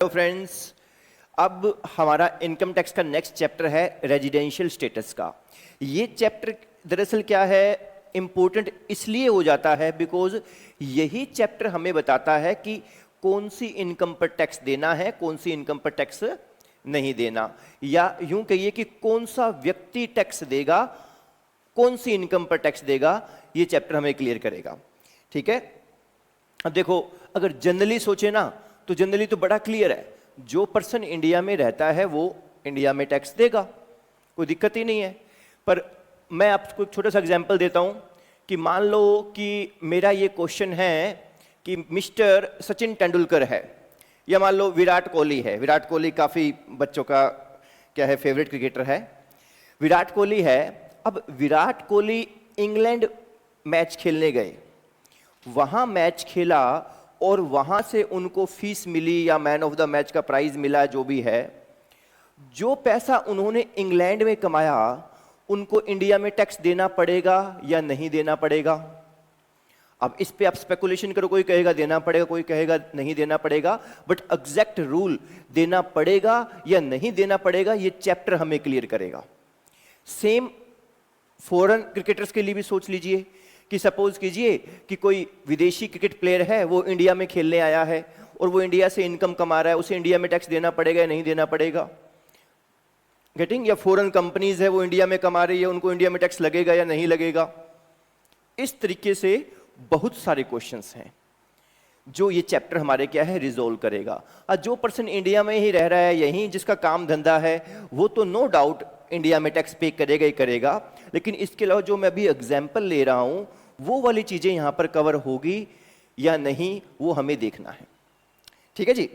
Hello friends, अब हमारा income tax का नेक्स्ट चैप्टर है रेजिडेंशियल स्टेटस का। ये चैप्टर दरअसल क्या है, इंपॉर्टेंट इसलिए हो जाता है बिकॉज यही चैप्टर हमें बताता है कि कौन सी इनकम पर टैक्स देना है, कौन सी इनकम पर टैक्स नहीं देना, या यूं कहिए कि कौन सा व्यक्ति टैक्स देगा, कौन सी इनकम पर टैक्स देगा, ये चैप्टर हमें क्लियर करेगा। ठीक है, अब देखो, अगर जनरली सोचे ना तो जनरली तो बड़ा क्लियर है, जो पर्सन इंडिया में रहता है वो इंडिया में टैक्स देगा, कोई दिक्कत ही नहीं है। पर मैं आपको एक छोटा सा एग्जांपल देता हूं कि मान लो कि मेरा ये क्वेश्चन है कि मिस्टर सचिन तेंदुलकर है या मान लो विराट कोहली है। विराट कोहली काफ़ी बच्चों का क्या है, फेवरेट क्रिकेटर है। विराट कोहली है। अब विराट कोहली इंग्लैंड मैच खेलने गए, वहां मैच खेला और वहां से उनको फीस मिली या मैन ऑफ द मैच का प्राइज मिला, जो भी है, जो पैसा उन्होंने इंग्लैंड में कमाया उनको इंडिया में टैक्स देना पड़ेगा या नहीं देना पड़ेगा? अब इस पे आप स्पेकुलेशन करो, कोई कहेगा देना पड़ेगा, कोई कहेगा नहीं देना पड़ेगा, बट एग्जैक्ट रूल देना पड़ेगा या नहीं देना पड़ेगा ये चैप्टर हमें क्लियर करेगा। सेम फॉरेन क्रिकेटर्स के लिए भी सोच लीजिए कि सपोज कीजिए कि कोई विदेशी क्रिकेट प्लेयर है, वो इंडिया में खेलने आया है और वो इंडिया से इनकम कमा रहा है, उसे इंडिया में टैक्स देना पड़ेगा या नहीं देना पड़ेगा? गेटिंग? या फॉरेन कंपनीज है, वो इंडिया में कमा रही है, उनको इंडिया में टैक्स लगेगा या नहीं लगेगा? इस तरीके से बहुत सारे क्वेश्चंस हैं जो ये चैप्टर हमारे क्या है, रिजोल्व करेगा। और जो पर्सन इंडिया में ही रह रहा है, यहीं जिसका काम धंधा है, वो तो नो डाउट इंडिया में टैक्स पे करेगा ही करेगा, लेकिन इसके अलावा जो मैं अभी एग्जाम्पल ले रहा हूं वो वाली चीजें यहां पर कवर होगी या नहीं, वो हमें देखना है। ठीक है जी।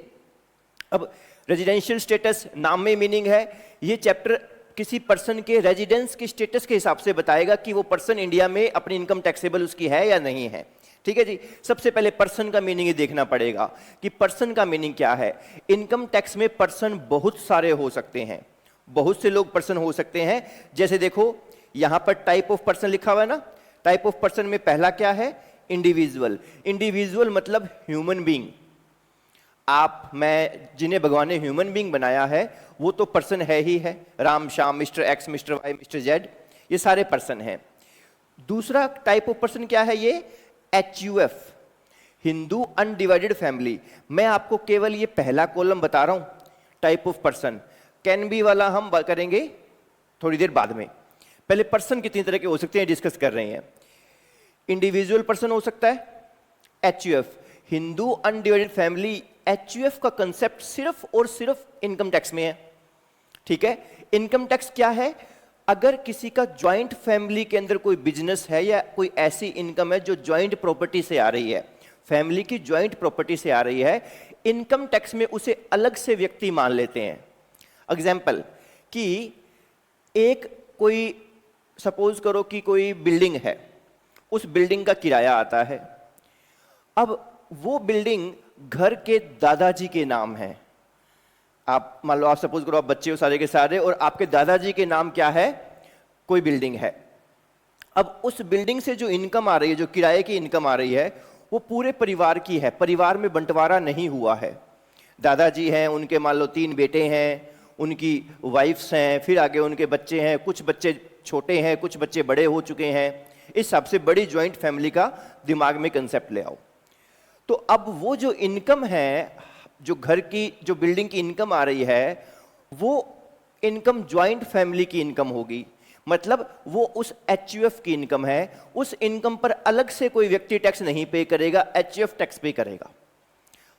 अब रेजिडेंशियल स्टेटस, नाम में मीनिंग है, ये चैप्टर किसी पर्सन के रेजिडेंस के स्टेटस के हिसाब से बताएगा कि वो पर्सन इंडिया में अपनी इनकम टैक्सेबल उसकी है या नहीं है। ठीक है जी। सबसे पहले पर्सन का मीनिंग ही देखना पड़ेगा कि पर्सन का मीनिंग क्या है। इनकम टैक्स में पर्सन बहुत सारे हो सकते हैं, बहुत से लोग पर्सन हो सकते हैं। जैसे देखो यहां पर टाइप ऑफ पर्सन लिखा हुआ है ना, टाइप ऑफ पर्सन में पहला क्या है, इंडिविजुअल। इंडिविजुअल मतलब ह्यूमन बीइंग। आप, मैं, जिन्हें भगवान ने ह्यूमन बीइंग बनाया है वो तो पर्सन है ही है। Ram, Shyam, mister X, mister Y, mister Z, ये सारे पर्सन हैं। दूसरा टाइप ऑफ पर्सन क्या है, ये HUF, हिंदू अनडिवाइडेड फैमिली। मैं आपको केवल ये पहला कॉलम बता रहा हूं, type of person. Can be वाला हम करेंगे थोड़ी देर बाद में। पहले पर्सन कितनी तरह के हो सकते हैं डिस्कस कर रहे हैं। इंडिविजुअल पर्सन हो सकता है, HUF, Hindu undivided family. HUF का कंसेप्ट सिर्फ और सिर्फ इनकम टैक्स में है। ठीक है, इनकम टैक्स क्या है, अगर किसी का ज्वाइंट फैमिली के अंदर कोई बिजनेस है या कोई ऐसी इनकम है जो ज्वाइंट प्रॉपर्टी से आ रही है, फैमिली की ज्वाइंट प्रॉपर्टी से आ रही है, इनकम टैक्स में उसे अलग से व्यक्ति मान लेते हैं। एग्जाम्पल कि एक कोई, सपोज करो कि कोई बिल्डिंग है, उस बिल्डिंग का किराया आता है। अब वो बिल्डिंग घर के दादाजी के नाम है। आप मान लो, आप सपोज करो आप बच्चे हो सारे के सारे और आपके दादाजी के नाम क्या है, कोई बिल्डिंग है। अब उस बिल्डिंग से जो इनकम आ रही है, जो किराए की इनकम आ रही है, वो पूरे परिवार की है, परिवार में बंटवारा नहीं हुआ है। दादाजी हैं, उनके मान लो 3 बेटे हैं, उनकी वाइफ्स हैं, फिर आगे उनके बच्चे हैं, कुछ बच्चे छोटे हैं, कुछ बच्चे बड़े हो चुके हैं। इस हिसाब से बड़ी ज्वाइंट फैमिली का दिमाग में कंसेप्ट ले आओ। तो अब वो जो इनकम है, जो घर की, जो बिल्डिंग की इनकम आ रही है, वो इनकम ज्वाइंट फैमिली की इनकम होगी। मतलब वो उस HUF की इनकम है, उस इनकम पर अलग से कोई व्यक्ति टैक्स नहीं पे करेगा, HUF टैक्स पे करेगा।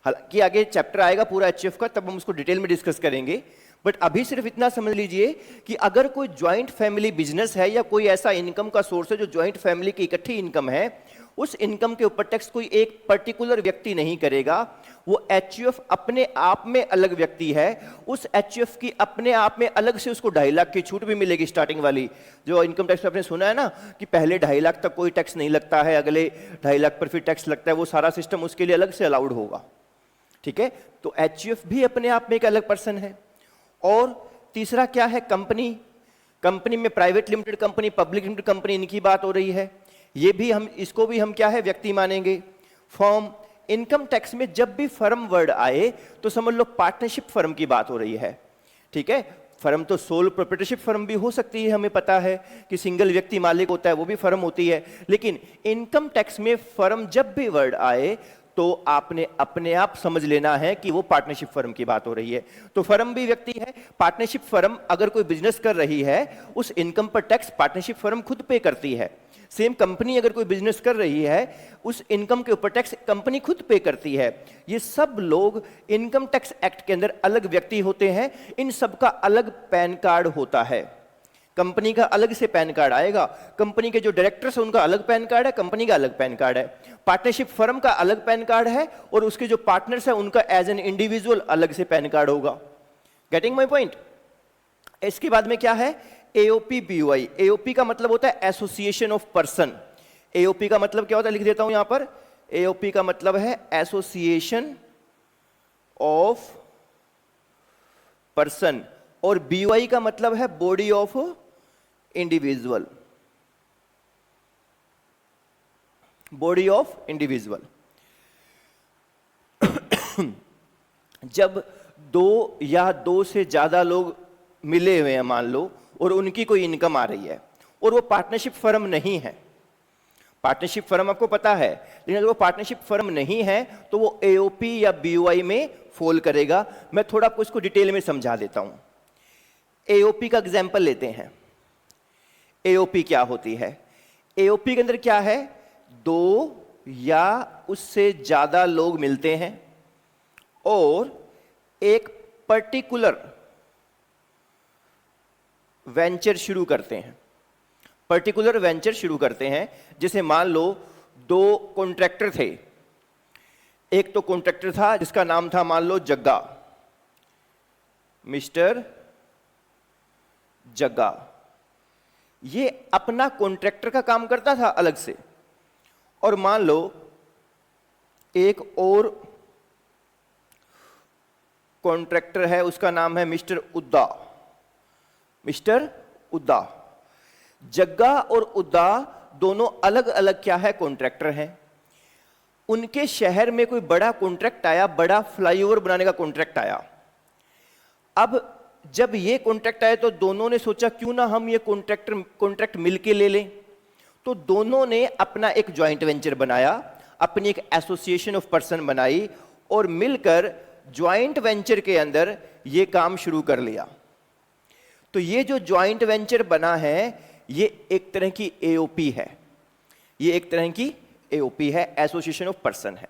हालांकि आगे चैप्टर आएगा पूरा HUF का, तब हम उसको डिटेल में डिस्कस करेंगे, बट अभी सिर्फ इतना समझ लीजिए कि अगर कोई ज्वाइंट फैमिली बिजनेस है या कोई ऐसा इनकम का सोर्स है जो ज्वाइंट फैमिली की इकट्ठी इनकम है, उस इनकम के ऊपर टैक्स कोई एक पर्टिकुलर व्यक्ति नहीं करेगा। वो HUF अपने आप में अलग व्यक्ति है, उस HUF की अपने आप में अलग से उसको 2.5 लाख की छूट भी मिलेगी स्टार्टिंग वाली। जो इनकम टैक्स आपने सुना है ना कि पहले 2.5 लाख तक कोई टैक्स नहीं लगता है, अगले 2.5 लाख पर फिर टैक्स लगता है, वो सारा सिस्टम उसके लिए अलग से अलाउड होगा। ठीक है, तो HUF भी अपने आप में एक अलग पर्सन है। और तीसरा क्या है, कंपनी। कंपनी में private limited company, public limited company, इनकी बात हो रही है। ये भी हम, इसको भी हम क्या है, व्यक्ति मानेंगे। फर्म, इनकम टैक्स में जब भी फर्म वर्ड आए तो समझ लो पार्टनरशिप फर्म की बात हो रही है, ठीक है। फर्म तो सोल प्रोप्राइटरशिप फर्म भी हो सकती है, हमें पता है कि सिंगल व्यक्ति मालिक होता है वो भी फर्म होती है, लेकिन इनकम टैक्स में फर्म जब भी वर्ड आए तो आपने अपने आप समझ लेना है कि वो पार्टनरशिप फर्म की बात हो रही है। तो फर्म भी व्यक्ति है, पार्टनरशिप फर्म अगर कोई बिजनेस कर रही है उस इनकम पर टैक्स पार्टनरशिप फर्म खुद पे करती है। सेम कंपनी अगर कोई बिजनेस कर रही है उस इनकम के ऊपर टैक्स कंपनी खुद पे करती है। ये सब लोग इनकम टैक्स एक्ट के अंदर अलग व्यक्ति होते हैं, इन सब का अलग पैन कार्ड होता है। कंपनी का अलग से पैन कार्ड आएगा, कंपनी के जो डायरेक्टर्स हैं उनका अलग पैन कार्ड है, कंपनी का अलग पैन कार्ड है, पार्टनरशिप फर्म का अलग पैन कार्ड है और उसके जो पार्टनर्स हैं उनका एज एन इंडिविजुअल अलग से पैन कार्ड होगा। Getting my point. इसके बाद में क्या है, एओपी बीओआई। एओपी का मतलब होता है एसोसिएशन ऑफ पर्सन। एओपी का मतलब क्या होता है, लिख देता हूं यहां पर। एओपी का मतलब है एसोसिएशन ऑफ पर्सन और बीओआई का मतलब है body of individual. Body of individual. जब दो या दो से ज्यादा लोग मिले हुए हैं मान लो और उनकी कोई इनकम आ रही है और वो पार्टनरशिप फर्म नहीं है, पार्टनरशिप फर्म आपको पता है, लेकिन अगर वो पार्टनरशिप फर्म नहीं है तो वो एओपी या बीओआई में फॉल करेगा। मैं थोड़ा आपको इसको डिटेल में समझा देता हूं। एओपी का एग्जांपल लेते हैं। एओपी क्या होती है? एओपी के अंदर क्या है, दो या उससे ज्यादा लोग मिलते हैं और एक पर्टिकुलर वेंचर शुरू करते हैं। पर्टिकुलर वेंचर शुरू करते हैं। जैसे मान लो दो कॉन्ट्रैक्टर थे, एक तो कॉन्ट्रैक्टर था जिसका नाम था मान लो जग्गा, मिस्टर जग्गा। ये अपना कॉन्ट्रैक्टर का काम करता था अलग से, और मान लो एक और कॉन्ट्रैक्टर है उसका नाम है मिस्टर उद्दा। मिस्टर उद्दा, जग्गा और उद्दा दोनों अलग अलग क्या है, कॉन्ट्रैक्टर हैं। उनके शहर में कोई बड़ा कॉन्ट्रैक्ट आया, बड़ा फ्लाईओवर बनाने का कॉन्ट्रैक्ट आया। अब जब ये कॉन्ट्रैक्ट आया तो दोनों ने सोचा क्यों ना हम ये कॉन्ट्रैक्ट मिलके ले लें। तो दोनों ने अपना एक जॉइंट वेंचर बनाया, अपनी एक एसोसिएशन ऑफ पर्सन बनाई और मिलकर जॉइंट वेंचर के अंदर ये काम शुरू कर लिया। तो ये जो जॉइंट वेंचर बना है ये एक तरह की एओपी है। ये एक तरह की एओपी है, एसोसिएशन ऑफ पर्सन है।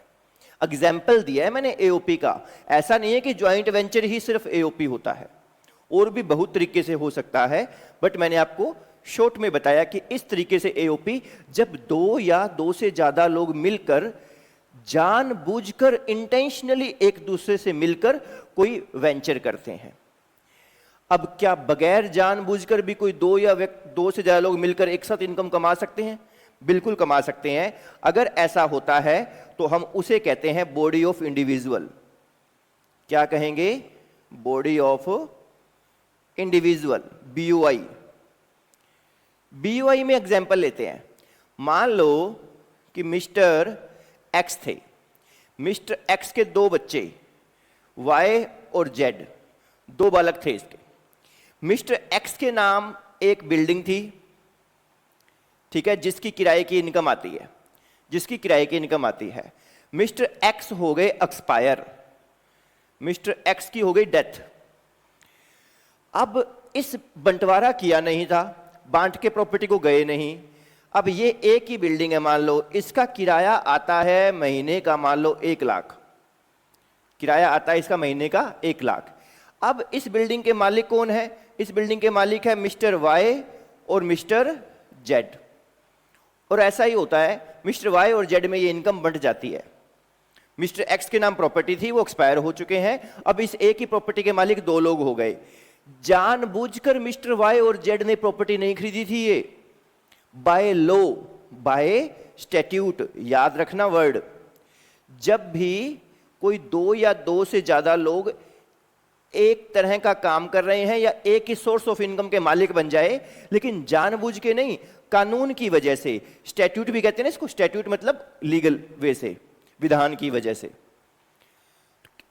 एग्जाम्पल दिया है मैंने एओपी का। ऐसा नहीं है कि जॉइंट वेंचर ही सिर्फ एओपी होता है, और भी बहुत तरीके से हो सकता है, बट मैंने आपको शॉर्ट में बताया कि इस तरीके से एओपी जब दो या दो से ज्यादा लोग मिलकर जानबूझकर इंटेंशनली एक दूसरे से मिलकर कोई वेंचर करते हैं। अब क्या बगैर जानबूझकर भी कोई दो से ज्यादा लोग मिलकर एक साथ इनकम कमा सकते हैं? बिल्कुल कमा सकते हैं। अगर ऐसा होता है तो हम उसे कहते हैं बॉडी ऑफ इंडिविजुअल। क्या कहेंगे? Body of individual, BOI. BOI में एग्जांपल लेते हैं। मान लो कि मिस्टर एक्स थे। मिस्टर एक्स के दो बच्चे वाई और जेड, दो बालक थे इसके। मिस्टर एक्स के नाम एक बिल्डिंग थी, ठीक है, जिसकी किराए की इनकम आती है, जिसकी किराए की इनकम आती है। मिस्टर एक्स हो गए एक्सपायर, मिस्टर एक्स की हो गई डेथ। अब इस बंटवारा किया नहीं था, बांट के प्रॉपर्टी को गए नहीं। अब ये एक ही बिल्डिंग है मान लो, इसका किराया आता है महीने का मान लो 1 लाख, किराया आता है इसका महीने का 1 लाख। अब इस बिल्डिंग के मालिक कौन है? इस बिल्डिंग के मालिक है मिस्टर वाई और मिस्टर जेड। और ऐसा ही होता है, मिस्टर वाई और जेड में ये इनकम बंट जाती है। मिस्टर एक्स के नाम प्रॉपर्टी थी, वो एक्सपायर हो चुके हैं। अब इस एक ही प्रॉपर्टी के मालिक दो लोग हो गए। जानबूझकर मिस्टर वाई और जेड ने प्रॉपर्टी नहीं खरीदी थी, ये बाय लॉ, बाय स्टैट्यूट, याद रखना वर्ड। जब भी कोई दो या दो से ज्यादा लोग एक तरह का काम कर रहे हैं या एक ही सोर्स ऑफ इनकम के मालिक बन जाए, लेकिन जानबूझ के नहीं, कानून की वजह से, स्टैट्यूट भी कहते हैं ना इसको, स्टैट्यूट मतलब लीगल वे से, विधान की वजह से।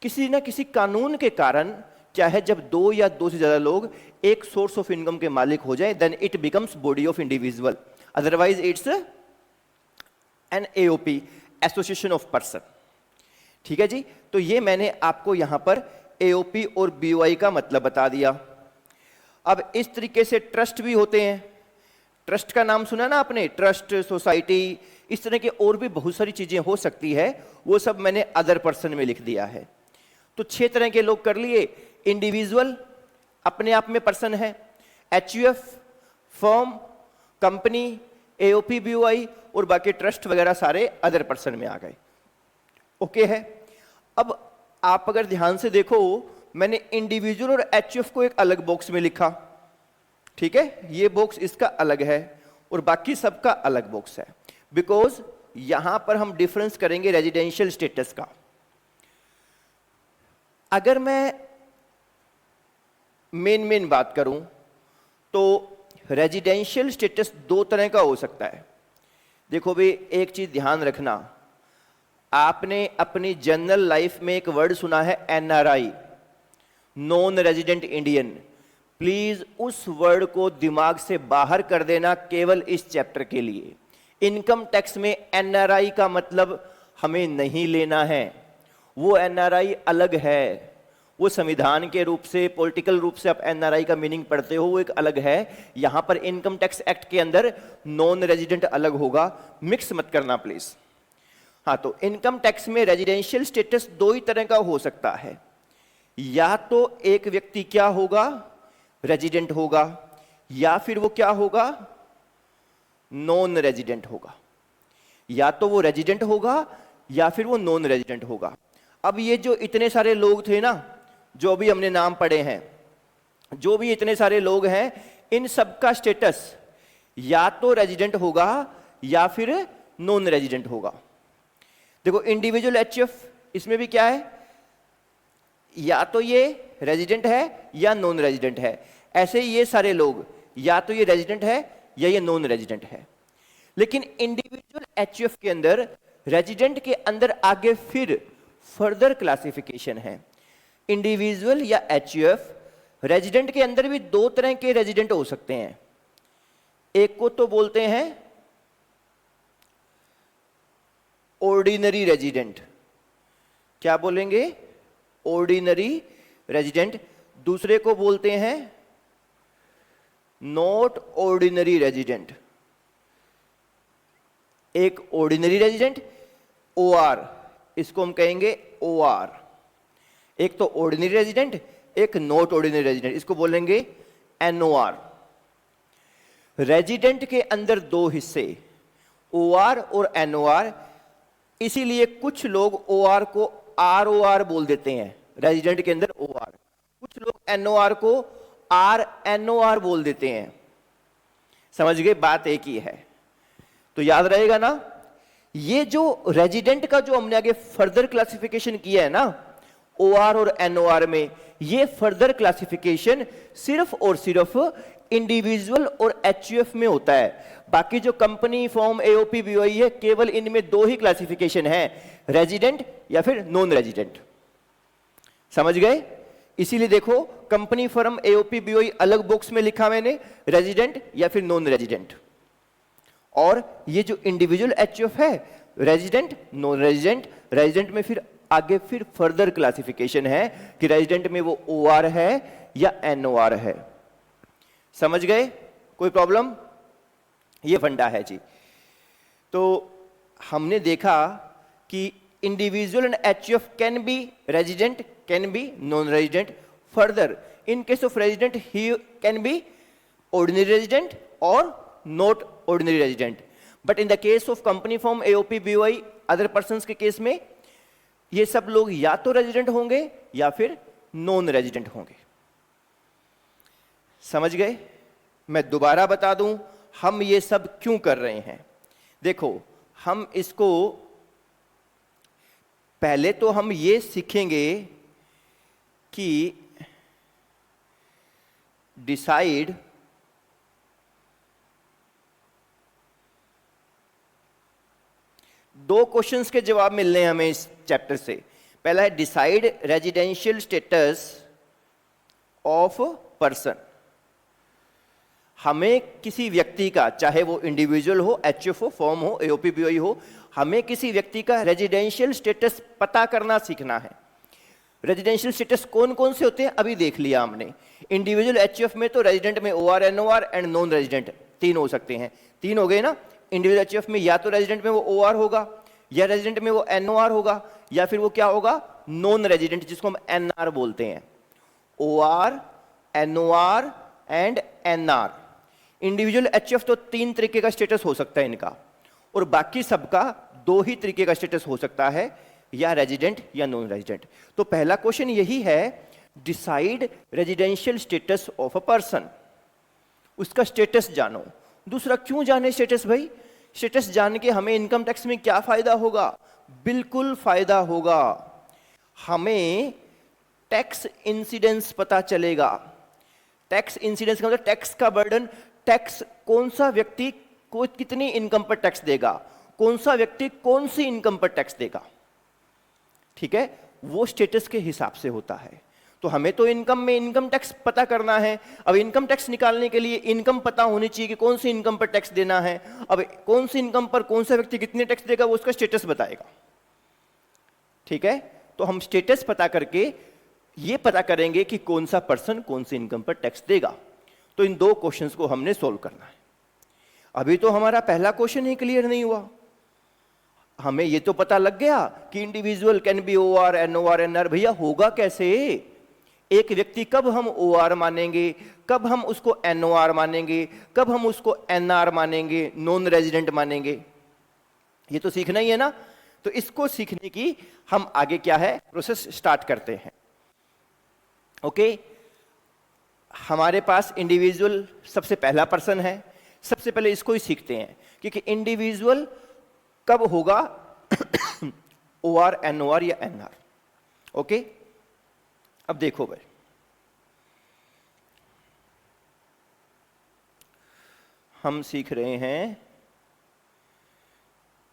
किसी ना किसी कानून के कारण क्या है, जब दो या दो से ज्यादा लोग एक सोर्स ऑफ इनकम के मालिक हो जाए, then it becomes body of individual, otherwise it's an AOP, association of person. ठीक है जी, तो ये मैंने आपको यहां पर एओपी और बीओआई का मतलब बता दिया। अब इस तरीके से ट्रस्ट भी होते हैं। ट्रस्ट का नाम सुना ना आपने, ट्रस्ट, सोसाइटी, इस तरह के और भी बहुत सारी चीजें हो सकती है, वो सब मैंने अदर पर्सन में लिख दिया है। तो 6 तरह के लोग कर लिए। इंडिविजुअल अपने आप में पर्सन है, HUF, firm, company, AOP, BOI और बाकी ट्रस्ट वगैरह सारे अदर पर्सन में आ गए। ओके है। अब आप अगर ध्यान से देखो, मैंने इंडिविजुअल और एचयूएफ को एक अलग बॉक्स में लिखा, ठीक है, ये बॉक्स इसका अलग है और बाकी सबका अलग बॉक्स है, बिकॉज यहां पर हम डिफरेंस करेंगे रेजिडेंशियल स्टेटस का। अगर मैं मेन बात करूं तो रेजिडेंशियल स्टेटस 2 तरह का हो सकता है। देखो भाई, एक चीज ध्यान रखना, आपने अपनी जनरल लाइफ में एक वर्ड सुना है NRI, non resident Indian. Please उस वर्ड को दिमाग से बाहर कर देना केवल इस चैप्टर के लिए। इनकम टैक्स में एनआरआई का मतलब हमें नहीं लेना है, वो एनआरआई अलग है, वो संविधान के रूप से, पॉलिटिकल रूप से आप एनआरआई का मीनिंग पढ़ते हो, वो एक अलग है। यहां पर इनकम टैक्स एक्ट के अंदर नॉन रेजिडेंट अलग होगा, मिक्स मत करना प्लीज। हाँ, तो इनकम टैक्स में रेजिडेंशियल स्टेटस 2 ही तरह का हो सकता है। या तो एक व्यक्ति क्या होगा, रेजिडेंट होगा, या फिर वो क्या होगा, नॉन रेजिडेंट होगा। या तो वो रेजिडेंट होगा या फिर वो नॉन रेजिडेंट होगा। अब ये जो इतने सारे लोग थे ना, जो भी हमने नाम पढ़े हैं, जो भी इतने सारे लोग हैं, इन सबका स्टेटस या तो रेजिडेंट होगा या फिर नॉन रेजिडेंट होगा। देखो इंडिविजुअल एचयूएफ, इसमें भी क्या है, या तो ये रेजिडेंट है या नॉन रेजिडेंट है। ऐसे ही ये सारे लोग या तो ये रेजिडेंट है या ये नॉन रेजिडेंट है। लेकिन इंडिविजुअल एचयूएफ के अंदर रेजिडेंट के अंदर आगे फिर फर्दर क्लासिफिकेशन है। इंडिविजुअल या एचयूएफ, रेजिडेंट के अंदर भी 2 तरह के रेजिडेंट हो सकते हैं। एक को तो बोलते हैं ऑर्डिनरी रेजिडेंट, क्या बोलेंगे, ऑर्डिनरी रेजिडेंट। दूसरे को बोलते हैं नॉट ऑर्डिनरी रेजिडेंट। एक ऑर्डिनरी रेजिडेंट, ओआर, इसको हम कहेंगे ओआर। एक तो ऑर्डिनरी रेजिडेंट, एक नॉट ऑर्डिनरी रेजिडेंट, इसको बोलेंगे एनओआर। रेजिडेंट के अंदर 2 हिस्से, ओआर और एनओआर। इसीलिए कुछ लोग ओआर को आरओआर बोल देते हैं, रेजिडेंट के अंदर ओआर। कुछ लोग एनओआर को आरएनओआर बोल देते हैं। समझ गए, बात एक ही है। तो याद रहेगा ना, ये जो रेजिडेंट का जो हमने आगे फर्दर क्लासिफिकेशन किया है ना, ओआर और एनओआर में, ये फर्दर क्लासिफिकेशन सिर्फ और सिर्फ इंडिविजुअल और एचयूएफ में होता है। बाकी जो कंपनी, फॉर्म, एओपी, बीओआई है, केवल इनमें 2 ही क्लासिफिकेशन है, रेजिडेंट या फिर नॉन रेजिडेंट। समझ गए? इसीलिए देखो, कंपनी, फर्म, एओपी, बीओआई अलग बॉक्स में लिखा मैंने, रेजिडेंट या फिर नॉन रेजिडेंट। और ये जो इंडिविजुअल एचयूएफ है, रेजिडेंट, नॉन रेजिडेंट। रेजिडेंट में फिर आगे फिर फर्दर क्लासिफिकेशन है कि रेजिडेंट में वो ओआर है या एनओआर है। समझ गए? कोई प्रॉब्लम? ये फंडा है जी। तो हमने देखा कि individual and HUF can be resident, can be non resident. Further, in case of resident he can be ordinary resident और not ordinary resident. But in the case of company, firm, AOP, BOI, other persons के case में ये सब लोग या तो resident होंगे या फिर नॉन रेजिडेंट होंगे। समझ गए? मैं दोबारा बता दूं, हम ये सब क्यों कर रहे हैं। देखो, हम इसको पहले तो हम ये सीखेंगे कि डिसाइड दो क्वेश्चंस के जवाब मिलने हैं हमें इस चैप्टर से। पहला है decide residential status of person. हमें किसी व्यक्ति का, चाहे वो इंडिविजुअल हो, एचएफ हो, फॉर्म हो, एओपीबीओई हो, हमें किसी व्यक्ति का रेजिडेंशियल स्टेटस पता करना सीखना है। रेजिडेंशियल स्टेटस कौन कौन से होते हैं अभी देख लिया हमने। इंडिविजुअल एचएफ में तो रेजिडेंट में OR, NOR and non resident तीन हो सकते हैं। तीन हो गए ना। इंडिविजुअल एचएफ में या तो रेजिडेंट में वो ओआर होगा, या रेजिडेंट में वो एनओआर होगा, या फिर वो क्या होगा, नॉन रेजिडेंट, जिसको हम एनआर बोलते हैं। OR, NOR and NR. Individual HF तो तीन तरीके का स्टेटस हो सकता है इनका, और बाकी सबका दो ही तरीके का स्टेटस हो सकता है, या रेजिडेंट या नॉन रेजिडेंट। तो पहला क्वेश्चन यही है, decide residential status of a person. उसका स्टेटस जानो। दूसरा, क्यों जाने स्टेटस भाई? स्टेटस जान के हमें इनकम टैक्स में क्या फायदा होगा? बिल्कुल फायदा होगा। हमें टैक्स इंसिडेंस पता चलेगा। टैक्स इंसिडेंस का मतलब टैक्स का बर्डन, टैक्स कौन सा व्यक्ति को कितनी इनकम पर टैक्स देगा, कौन सा व्यक्ति कौन सी इनकम पर टैक्स देगा। ठीक है, वो स्टेटस के हिसाब से होता है। तो हमें तो इनकम में इनकम टैक्स पता करना है। अब इनकम टैक्स निकालने के लिए इनकम पता होनी चाहिए कि कौन सी इनकम पर टैक्स देना है। अब कौन सी इनकम पर कौन सा व्यक्ति कितने टैक्स देगा, वो उसका स्टेटस बताएगा। ठीक है, तो हम स्टेटस पता करके ये पता करेंगे कि कौन सा पर्सन कौन सी इनकम पर टैक्स देगा। तो इन दो क्वेश्चंस को हमने सोल्व करना है। अभी तो हमारा पहला क्वेश्चन ही क्लियर नहीं हुआ। हमें ये तो पता लग गया कि individual can be OR, NOR, NR. भैया होगा कैसे? एक व्यक्ति कब हम ओआर मानेंगे, कब हम उसको एनओआर मानेंगे, कब हम उसको एनआर मानेंगे, नॉन रेजिडेंट मानेंगे? ये तो सीखना ही है ना। तो इसको सीखने की हम आगे क्या है प्रोसेस स्टार्ट करते हैं। ओके, हमारे पास इंडिविजुअल सबसे पहला पर्सन है। सबसे पहले इसको ही सीखते हैं, क्योंकि इंडिविजुअल कब होगा ओआर, एनओआर या एनआर। ओके, अब देखो भाई, हम सीख रहे हैं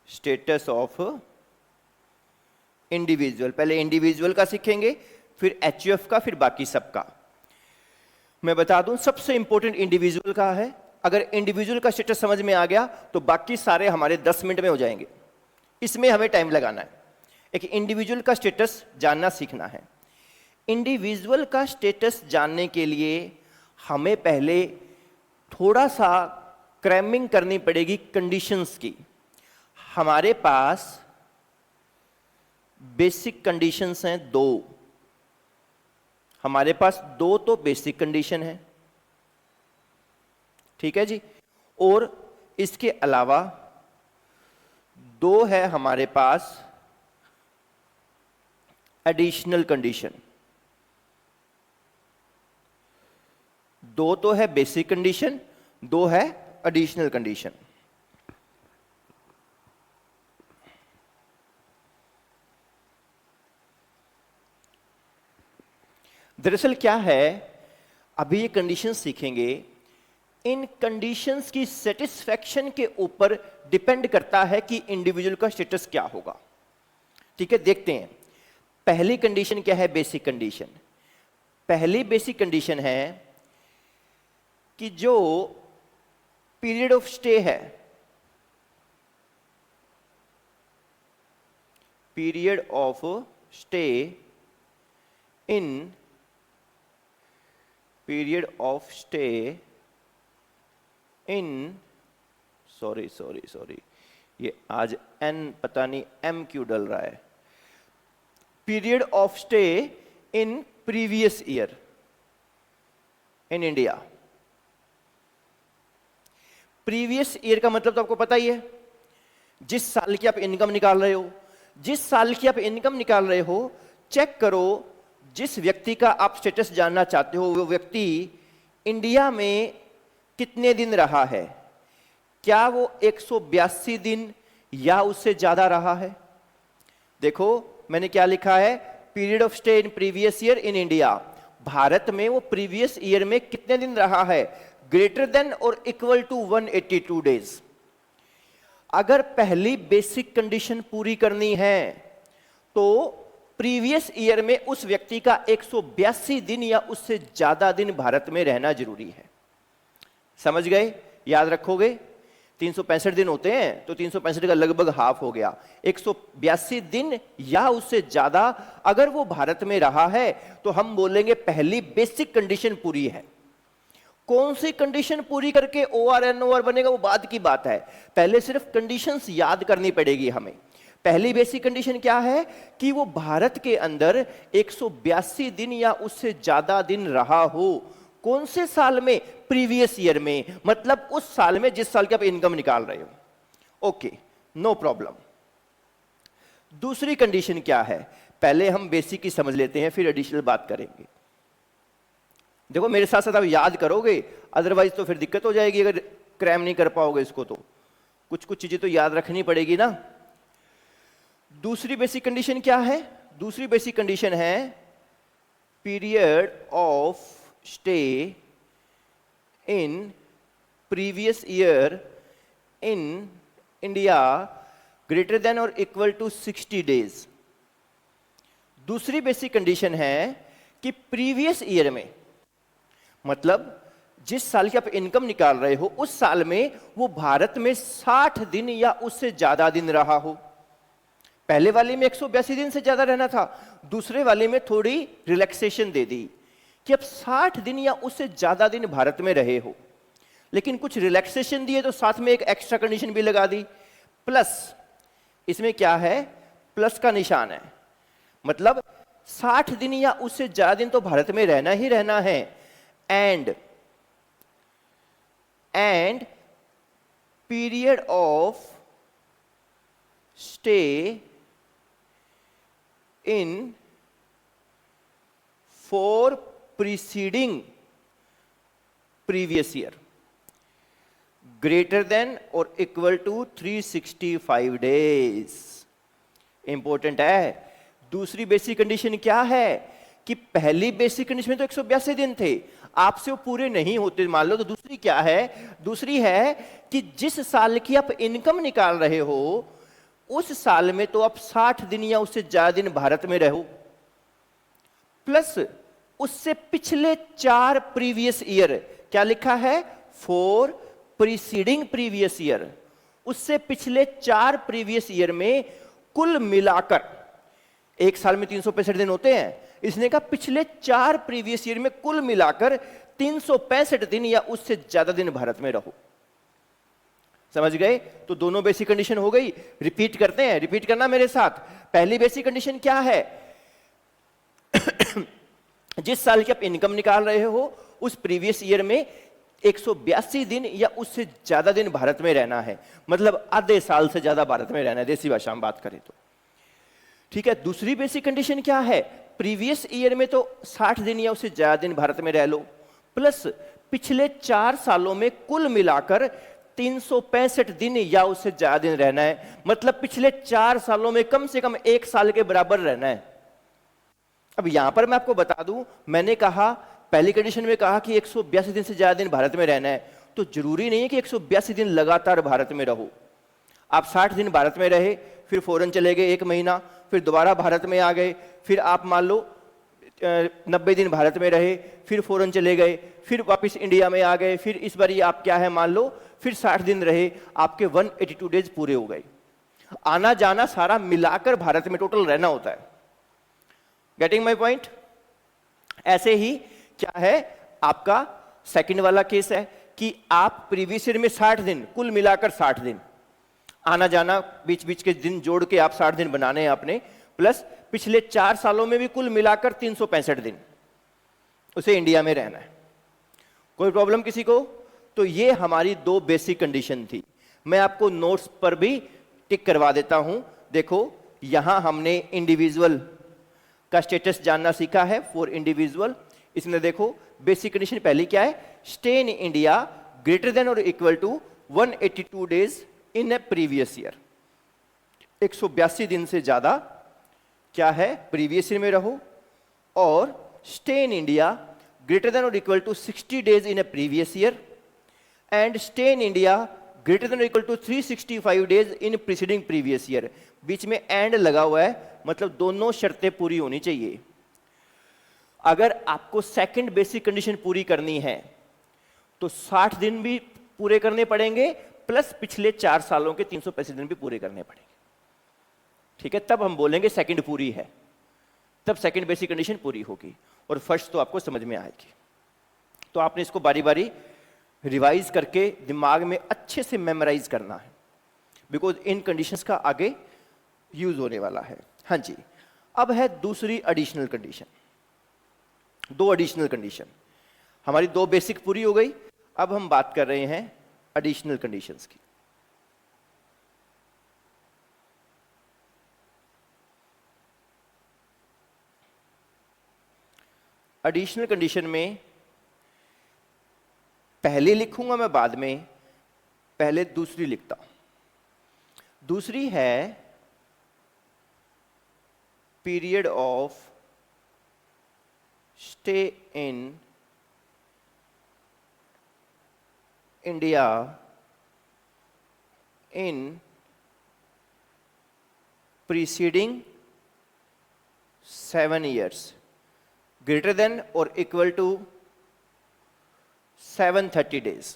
स्टेटस ऑफ इंडिविजुअल। पहले इंडिविजुअल का सीखेंगे, फिर एचयूएफ का, फिर बाकी सबका। मैं बता दूं, सबसे इंपॉर्टेंट इंडिविजुअल का है। अगर इंडिविजुअल का स्टेटस समझ में आ गया तो बाकी सारे हमारे 10 मिनट में हो जाएंगे। इसमें हमें टाइम लगाना है। एक इंडिविजुअल का स्टेटस जानना सीखना है। इंडिविजुअल का स्टेटस जानने के लिए हमें पहले थोड़ा सा क्रैमिंग करनी पड़ेगी कंडीशंस की। हमारे पास बेसिक कंडीशंस हैं दो। हमारे पास दो तो बेसिक कंडीशन है, ठीक है जी। और इसके अलावा दो है हमारे पास एडिशनल कंडीशन। दो तो है बेसिक कंडीशन, दो है एडिशनल कंडीशन। दरअसल क्या है, अभी ये कंडीशंस सीखेंगे। इन कंडीशंस की सेटिस्फैक्शन के ऊपर डिपेंड करता है कि इंडिविजुअल का स्टेटस क्या होगा। ठीक है, देखते हैं। पहली कंडीशन क्या है? Basic condition. पहली बेसिक कंडीशन है कि जो पीरियड ऑफ स्टे है, period of stay in period of stay in sorry ये आज एन पता नहीं एम क्यों डल रहा है। Period of stay in previous year in India. Previous year का मतलब तो आपको पता ही है, जिस साल की आप इनकम निकाल रहे हो। जिस साल की आप इनकम निकाल रहे हो, चेक करो जिस व्यक्ति का आप स्टेटस जानना चाहते हो वो व्यक्ति इंडिया में कितने दिन रहा है। क्या वो 182 दिन या उससे ज्यादा रहा है? देखो मैंने क्या लिखा है, period of stay in previous year in India. Bharat में वो प्रीवियस ईयर में कितने दिन रहा है, ग्रेटर देन और इक्वल टू 182 डेज। अगर पहली बेसिक कंडीशन पूरी करनी है तो प्रीवियस ईयर में उस व्यक्ति का 182 दिन या उससे ज्यादा दिन भारत में रहना जरूरी है। समझ गए? याद रखोगे? 365 दिन होते हैं तो 365 का लगभग हाफ हो गया। 182 दिन या उससे ज्यादा अगर वो भारत में रहा है तो हम बोलेंगे पहली बेसिक कंडीशन पूरी है। कौन सी कंडीशन पूरी करके OR बनेगा वो बाद की बात है, पहले सिर्फ कंडीशंस याद करनी पड़ेगी हमें। पहली बेसिक कंडीशन क्या है कि वो भारत के अंदर 182 दिन या उससे ज्यादा दिन रहा हो। कौन से साल में? प्रीवियस ईयर में, मतलब उस साल में जिस साल की आप इनकम निकाल रहे हो। Okay, no problem. दूसरी कंडीशन क्या है? पहले हम बेसिक ही समझ लेते हैं, फिर एडिशनल बात करेंगे। देखो मेरे साथ साथ आप याद करोगे, अदरवाइज तो फिर दिक्कत हो जाएगी अगर क्रैम नहीं कर पाओगे इसको। तो कुछ कुछ चीजें तो याद रखनी पड़ेगी ना। दूसरी बेसिक कंडीशन क्या है? दूसरी बेसिक कंडीशन है period of stay in previous year in India greater than और इक्वल टू 60 डेज। दूसरी बेसिक कंडीशन है कि प्रीवियस ईयर में, मतलब जिस साल की आप इनकम निकाल रहे हो उस साल में वो भारत में 60 दिन या उससे ज्यादा दिन रहा हो। पहले वाले में 182 दिन से ज्यादा रहना था, दूसरे वाले में थोड़ी रिलैक्सेशन दे दी कि अब 60 दिन या उससे ज्यादा दिन भारत में रहे हो, लेकिन कुछ रिलैक्सेशन दिए तो साथ में एक एक्स्ट्रा कंडीशन भी लगा दी। प्लस इसमें क्या है? प्लस का निशान है, मतलब 60 दिन या उससे ज्यादा दिन तो भारत में रहना ही रहना है। And period of stay in 4 preceding previous year greater than और equal to 365 days। इंपॉर्टेंट है। दूसरी बेसिक कंडीशन क्या है कि पहली बेसिक कंडीशन में तो 182 दिन थे, आपसे वो पूरे नहीं होते मान लो, तो दूसरी क्या है? दूसरी है कि जिस साल की आप इनकम निकाल रहे हो उस साल में तो आप 60 दिन या उससे ज्यादा दिन भारत में रहो, प्लस उससे पिछले 4 प्रीवियस ईयर, क्या लिखा है? 4 प्रीसीडिंग प्रीवियस ईयर, उससे पिछले 4 प्रीवियस ईयर में कुल मिलाकर, एक साल में 365 दिन होते हैं, इसने कहा पिछले 4 प्रीवियस ईयर में कुल मिलाकर 365 दिन या उससे ज्यादा दिन भारत में रहो। समझ गए? तो दोनों बेसिक कंडीशन हो गई। रिपीट करते हैं, रिपीट करना मेरे साथ। पहली बेसिक कंडीशन क्या है? जिस साल की आप इनकम निकाल रहे हो उस प्रीवियस ईयर में 182 दिन या उससे ज्यादा दिन भारत में रहना है, मतलब आधे साल से ज्यादा भारत में रहना है, देसी भाषा में बात करें तो। ठीक है। दूसरी बेसिक कंडीशन क्या है? प्रीवियस ईयर में तो 60 दिन या उससे ज्यादा दिन भारत में रह लो, प्लस पिछले 4 सालों में कुल मिलाकर 365 दिन या उससे ज्यादा दिन रहना है, मतलब पिछले 4 सालों में कम से कम 1 साल के बराबर रहना है। अब यहां पर मैं आपको बता दूं, मैंने कहा पहली कंडीशन में कहा कि 182 दिन से ज्यादा दिन भारत में रहना है, तो जरूरी नहीं है कि 182 दिन लगातार भारत में रहो। आप 60 दिन भारत में रहे, फिर फौरन चले गए 1 महीना, फिर दोबारा भारत में आ गए, फिर आप मान लो 90 दिन भारत में रहे, फिर फौरन चले गए, फिर वापस इंडिया में आ गए, फिर इस बार आप क्या है मान लो फिर 60 दिन रहे, आपके 182 डेज पूरे हो गए। आना जाना सारा मिलाकर भारत में टोटल रहना होता है। Getting my point? ऐसे ही क्या है आपका सेकंड वाला केस है कि आप प्रीवियस ईयर में 60 दिन, कुल मिलाकर 60 दिन, आना जाना बीच बीच के दिन जोड़ के आप 60 दिन बनाने हैं आपने, प्लस पिछले 4 सालों में भी कुल मिलाकर 365 दिन उसे इंडिया में रहना है। कोई प्रॉब्लम किसी को? तो ये हमारी 2 बेसिक कंडीशन थी। मैं आपको नोट्स पर भी टिक करवा देता हूं। देखो यहां हमने इंडिविजुअल का स्टेटस जानना सीखा है फॉर इंडिविजुअल। इसमें देखो बेसिक कंडीशन पहली क्या है? Stay in India greater than और equal to 182 days in a previous year. 182 दिन से ज्यादा क्या है? प्रीवियस ईयर में रहो, और stay in India greater than और equal to 60 days in a previous year, and stay in India greater than equal to 365 days in preceding previous year, बीच में एंड लगा हुआ है, मतलब दोनों शर्तें पूरी होनी चाहिए। अगर आपको सेकंड बेसिक कंडीशन पूरी करनी है तो 60 दिन भी पूरे करने पड़ेंगे, प्लस पिछले 4 सालों के 365 दिन भी पूरे करने पड़ेंगे। ठीक है, तब हम बोलेंगे सेकंड पूरी है, तब सेकंड बेसिक कंडीशन पूरी होगी, और फर्स्ट तो आपको समझ में आएगी। तो आपने इसको बारी बारी रिवाइज करके दिमाग में अच्छे से मेमोराइज करना है, बिकॉज इन कंडीशंस का आगे यूज होने वाला है। हाँ जी, अब है दूसरी एडिशनल कंडीशन। 2 एडिशनल कंडीशन, हमारी 2 बेसिक पूरी हो गई, अब हम बात कर रहे हैं एडिशनल कंडीशंस की। एडिशनल कंडीशन में पहले लिखूंगा मैं, बाद में, पहले दूसरी लिखता हूं। दूसरी है period of stay in India in preceding 7 years greater than or equal to 730 days।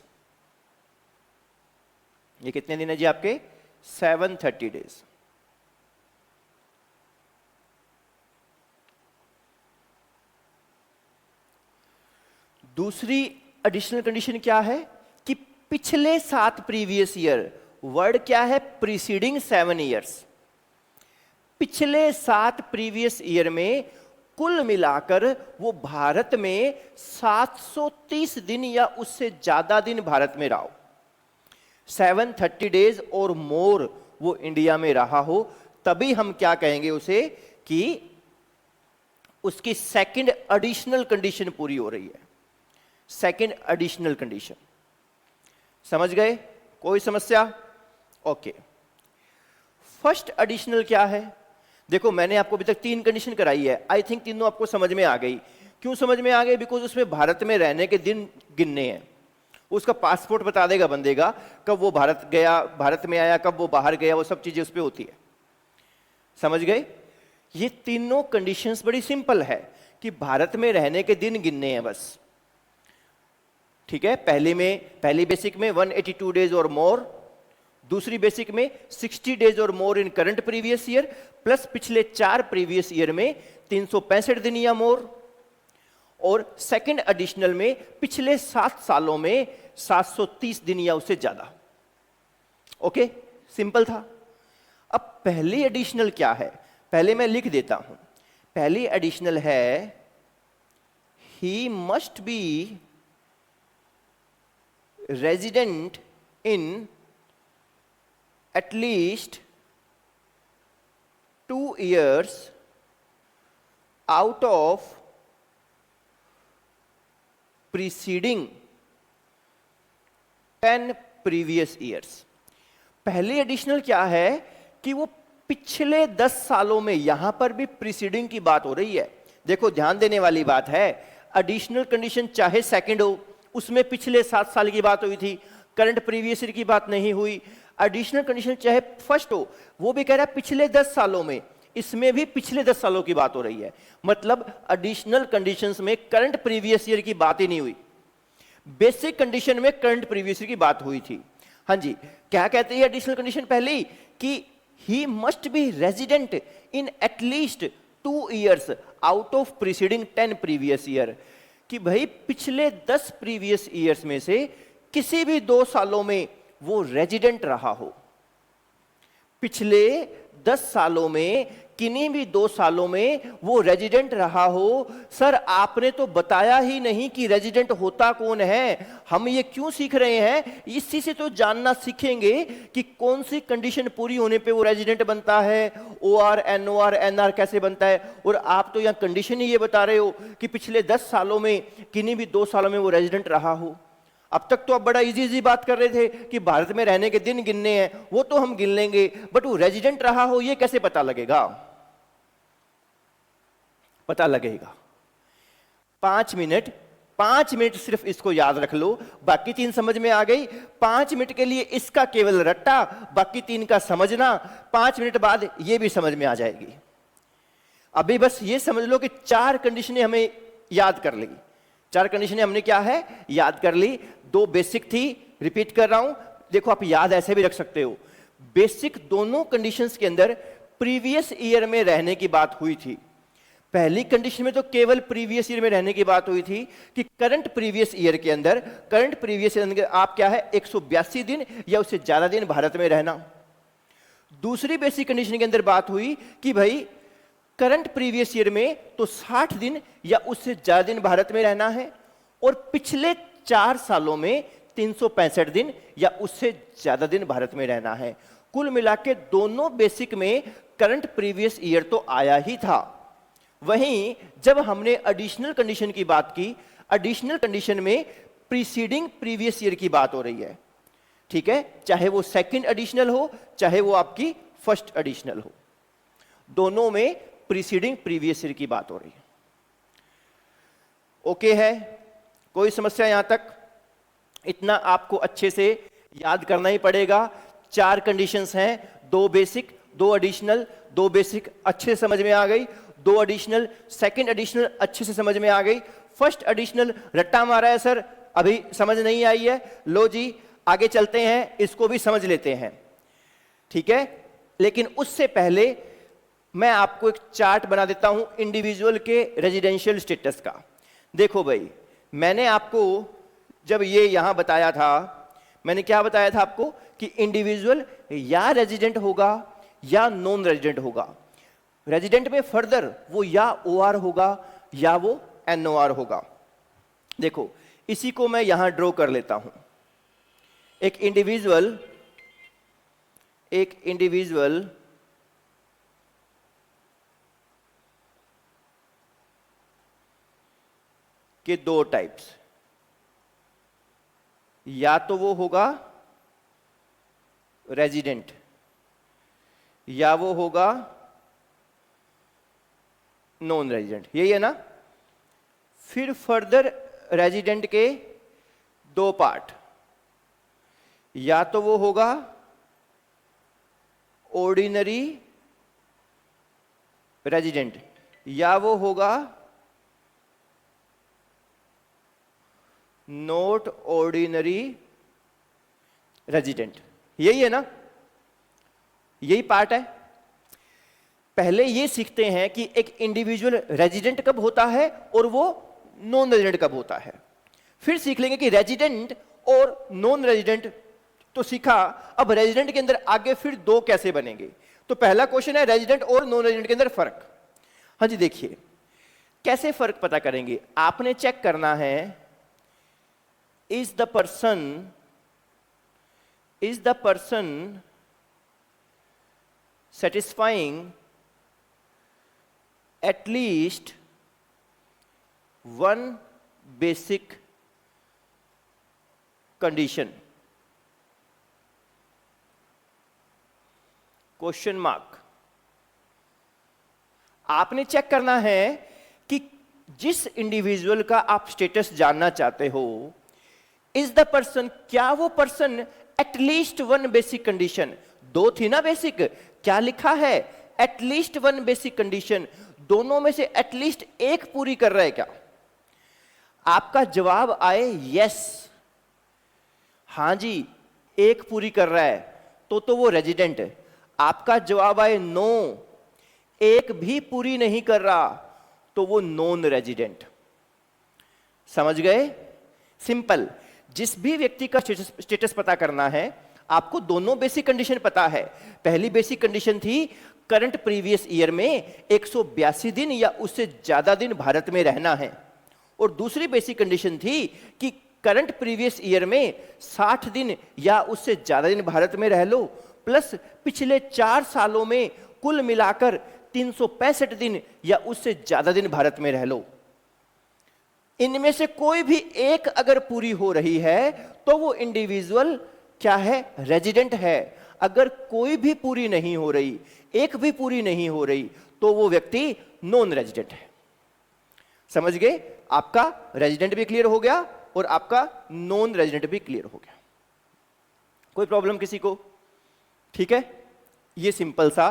ये कितने दिन है जी आपके? 730 डेज। दूसरी एडिशनल कंडीशन क्या है कि पिछले 7 प्रीवियस ईयर, वर्ड क्या है? Preceding 7 years। पिछले 7 प्रीवियस ईयर में कुल मिलाकर वो भारत में 730 दिन या उससे ज्यादा दिन भारत में रहा हो, 730 डेज और मोर वो इंडिया में रहा हो, तभी हम क्या कहेंगे उसे कि उसकी सेकंड एडिशनल कंडीशन पूरी हो रही है। सेकंड एडिशनल कंडीशन, समझ गए? कोई समस्या? ओके। फर्स्ट एडिशनल क्या है? देखो, मैंने आपको अभी तक 3 कंडीशन कराई है, आई थिंक तीनों आपको समझ में आ गई। क्यों समझ में आ गई? बिकॉज उसमें भारत में रहने के दिन गिनने हैं। उसका पासपोर्ट बता देगा बंदे का, कब वो भारत गया, भारत में आया, कब वो बाहर गया, वो सब चीजें उस पर होती है। समझ गए? ये तीनों कंडीशंस बड़ी सिंपल है कि भारत में रहने के दिन गिनने हैं बस। ठीक है, पहली बेसिक में 182 डेज और मोर, दूसरी बेसिक में 60 डेज और मोर इन करंट प्रीवियस ईयर, प्लस पिछले 4 प्रीवियस ईयर में 365 दिन या मोर, और सेकंड एडिशनल में पिछले 7 सालों में 730 दिन या उससे ज्यादा। ओके, सिंपल था। अब पहली एडिशनल क्या है? पहले मैं लिख देता हूं। पहली एडिशनल है he must be resident in at least 2 years out of preceding 10 previous years। पहली एडिशनल क्या है कि वो पिछले 10 सालों में, यहां पर भी प्रीसीडिंग की बात हो रही है। देखो, ध्यान देने वाली बात है, एडिशनल कंडीशन चाहे सेकंड हो, उसमें पिछले 7 साल की बात हुई थी, करंट प्रीवियस ईयर की बात नहीं हुई। एडिशनल कंडीशन चाहे फर्स्ट हो, वो भी कह रहा है पिछले 10 सालों में, इसमें भी पिछले 10 सालों की बात हो रही है। मतलब एडिशनल कंडीशंस में करंट प्रीवियस ईयर की बात ही नहीं हुई, बेसिक कंडीशन में करंट प्रीवियस ईयर की बात हुई थी। हाँ जी, क्या कहती है एडिशनल कंडीशन पहली? कि he must be resident in at least 2 years out of preceding 10 previous year. कि भाई पिछले 10 प्रीवियस ईयर्स में से किसी भी 2 सालों में वो रेजिडेंट रहा हो। पिछले 10 सालों में किन्हीं भी 2 सालों में वो रेजिडेंट रहा हो। सर, आपने तो बताया ही नहीं कि रेजिडेंट होता कौन है। हम ये क्यों सीख रहे हैं? इसी से तो जानना सीखेंगे कि कौन सी कंडीशन पूरी होने पे वो रेजिडेंट बनता है, OR, NOR, NR कैसे बनता है। और आप तो यहाँ कंडीशन ही ये बता रहे हो कि पिछले 10 सालों में किन्हीं भी 2 सालों में वो रेजिडेंट रहा हो। अब तक तो आप बड़ा इजी बात कर रहे थे कि भारत में रहने के दिन गिनने हैं, वो तो हम गिन लेंगे, बट वो रेजिडेंट रहा हो ये कैसे पता लगेगा? पता लगेगा 5 मिनट 5 मिनट सिर्फ इसको याद रख लो, बाकी 3 समझ में आ गई। 5 मिनट के लिए इसका केवल रट्टा, बाकी 3 का समझना। 5 मिनट बाद ये भी समझ में आ जाएगी। अभी बस ये समझ लो कि 4 कंडीशनें हमें याद कर ली। 4 कंडीशनें हमने क्या है याद कर ली। 2 बेसिक थी, रिपीट कर रहा हूं, देखो आप याद ऐसे भी रख सकते हो। बेसिक दोनों कंडीशंस के अंदर प्रीवियस ईयर में रहने की बात हुई थी। पहली कंडीशन में तो केवल प्रीवियस ईयर में रहने की बात हुई थी कि करंट प्रीवियस ईयर के अंदर, करंट प्रीवियस ईयर आप क्या है 182 दिन या उससे ज्यादा दिन भारत में रहना। दूसरी बेसिक कंडीशन के अंदर बात हुई कि भाई करंट प्रीवियस ईयर में तो 60 दिन या उससे ज्यादा दिन भारत में रहना है, और पिछले 4 सालों में 365 दिन या उससे ज्यादा दिन भारत में रहना है। कुल मिला के दोनों बेसिक में करंट प्रीवियस ईयर तो आया ही था। वहीं जब हमने एडिशनल कंडीशन की बात की, एडिशनल कंडीशन में प्रीसीडिंग प्रीवियस ईयर की बात हो रही है, ठीक है, चाहे वो सेकंड एडिशनल हो चाहे वो आपकी फर्स्ट एडिशनल हो, दोनों में प्रीसीडिंग प्रीवियस ईयर की बात हो रही है। ओके है, कोई समस्या यहां तक? इतना आपको अच्छे से याद करना ही पड़ेगा। 4 कंडीशंस हैं, 2 बेसिक 2 एडिशनल। 2 बेसिक अच्छे से समझ में आ गई, 2 एडिशनल, सेकंड एडिशनल अच्छे से समझ में आ गई। फर्स्ट एडिशनल रट्टा मारा है सर, अभी समझ नहीं आई है, लो जी आगे चलते हैं, इसको भी समझ लेते हैं, ठीक है। लेकिन उससे पहले मैं आपको एक चार्ट बना देता हूं इंडिविजुअल के रेजिडेंशियल स्टेटस का। देखो भाई, मैंने आपको जब ये यहां बताया था, मैंने क्या बताया था आपको कि इंडिविजुअल या रेजिडेंट होगा या नॉन रेजिडेंट होगा। रेजिडेंट में फर्दर वो या ओआर होगा या वो एनओआर होगा। देखो इसी को मैं यहां ड्रॉ कर लेता हूं। एक इंडिविजुअल के 2 टाइप्स, या तो वो होगा रेजिडेंट या वो होगा नॉन रेजिडेंट, यही है ना। फिर फर्दर रेजिडेंट के 2 पार्ट, या तो वो होगा ऑर्डिनरी रेजिडेंट या वो होगा नॉट ऑर्डिनरी रेजिडेंट, यही है ना, यही पार्ट है। पहले ये सीखते हैं कि एक इंडिविजुअल रेजिडेंट कब होता है और वो नॉन रेजिडेंट कब होता है। फिर सीख लेंगे कि रेजिडेंट और नॉन रेजिडेंट तो सीखा, अब रेजिडेंट के अंदर आगे फिर 2 कैसे बनेंगे। तो पहला क्वेश्चन है रेजिडेंट और नॉन रेजिडेंट के अंदर फर्क। हाँ जी, देखिए कैसे फर्क पता करेंगे। आपने चेक करना है is the person satisfying at least one basic condition, question mark. आपने चेक करना है कि जिस इंडिविजुअल का आप स्टेटस जानना चाहते हो, इज द पर्सन, क्या वो पर्सन एटलीस्ट 1 बेसिक कंडीशन, 2 थी ना बेसिक, क्या लिखा है एटलीस्ट 1 बेसिक कंडीशन, दोनों में से एटलीस्ट 1 पूरी कर रहा है क्या। आपका जवाब आए यस, हां जी 1 पूरी कर रहा है तो वो रेजिडेंट है। आपका जवाब आए नो, 1 भी पूरी नहीं कर रहा तो वो नॉन रेजिडेंट। समझ गए? सिंपल। जिस भी व्यक्ति का स्टेटस पता करना है, आपको दोनों बेसिक कंडीशन पता है। पहली बेसिक कंडीशन थी करंट प्रीवियस ईयर में 182 दिन या उससे ज्यादा दिन भारत में रहना है, और दूसरी बेसिक कंडीशन थी कि करंट प्रीवियस ईयर में 60 दिन या उससे ज्यादा दिन भारत में रह लो, प्लस पिछले 4 सालों में कुल मिलाकर 365 दिन या उससे ज्यादा दिन भारत में रह लो। इनमें से कोई भी एक अगर पूरी हो रही है तो वो इंडिविजुअल क्या है, रेजिडेंट है। अगर कोई भी पूरी नहीं हो रही, एक भी पूरी नहीं हो रही, तो वो व्यक्ति नॉन रेजिडेंट है। समझ गए? आपका रेजिडेंट भी क्लियर हो गया और आपका नॉन रेजिडेंट भी क्लियर हो गया। कोई प्रॉब्लम किसी को? ठीक है, ये सिंपल सा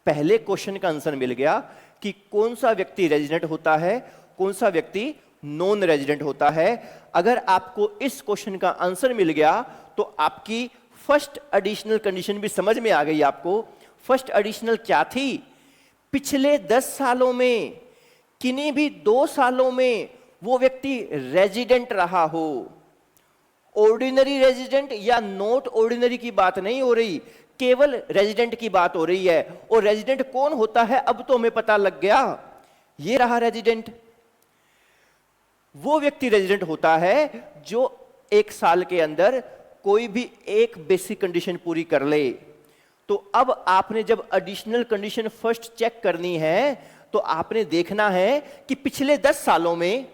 पहले क्वेश्चन का आंसर मिल गया कि कौन सा व्यक्ति रेजिडेंट होता है, कौन सा व्यक्ति नॉन रेजिडेंट होता है। अगर आपको इस क्वेश्चन का आंसर मिल गया तो आपकी फर्स्ट एडिशनल कंडीशन भी समझ में आ गई आपको। फर्स्ट एडिशनल क्या थी? पिछले 10 सालों में किन्हीं भी 2 सालों में वो व्यक्ति रेजिडेंट रहा हो। ऑर्डिनरी रेजिडेंट या नॉट ऑर्डिनरी की बात नहीं हो रही, केवल रेजिडेंट की बात हो रही है। और रेजिडेंट कौन होता है अब तो हमें पता लग गया, ये रहा रेजिडेंट। वो व्यक्ति रेजिडेंट होता है जो 1 साल के अंदर कोई भी एक बेसिक कंडीशन पूरी कर ले। तो अब आपने जब एडिशनल कंडीशन फर्स्ट चेक करनी है तो आपने देखना है कि पिछले 10 सालों में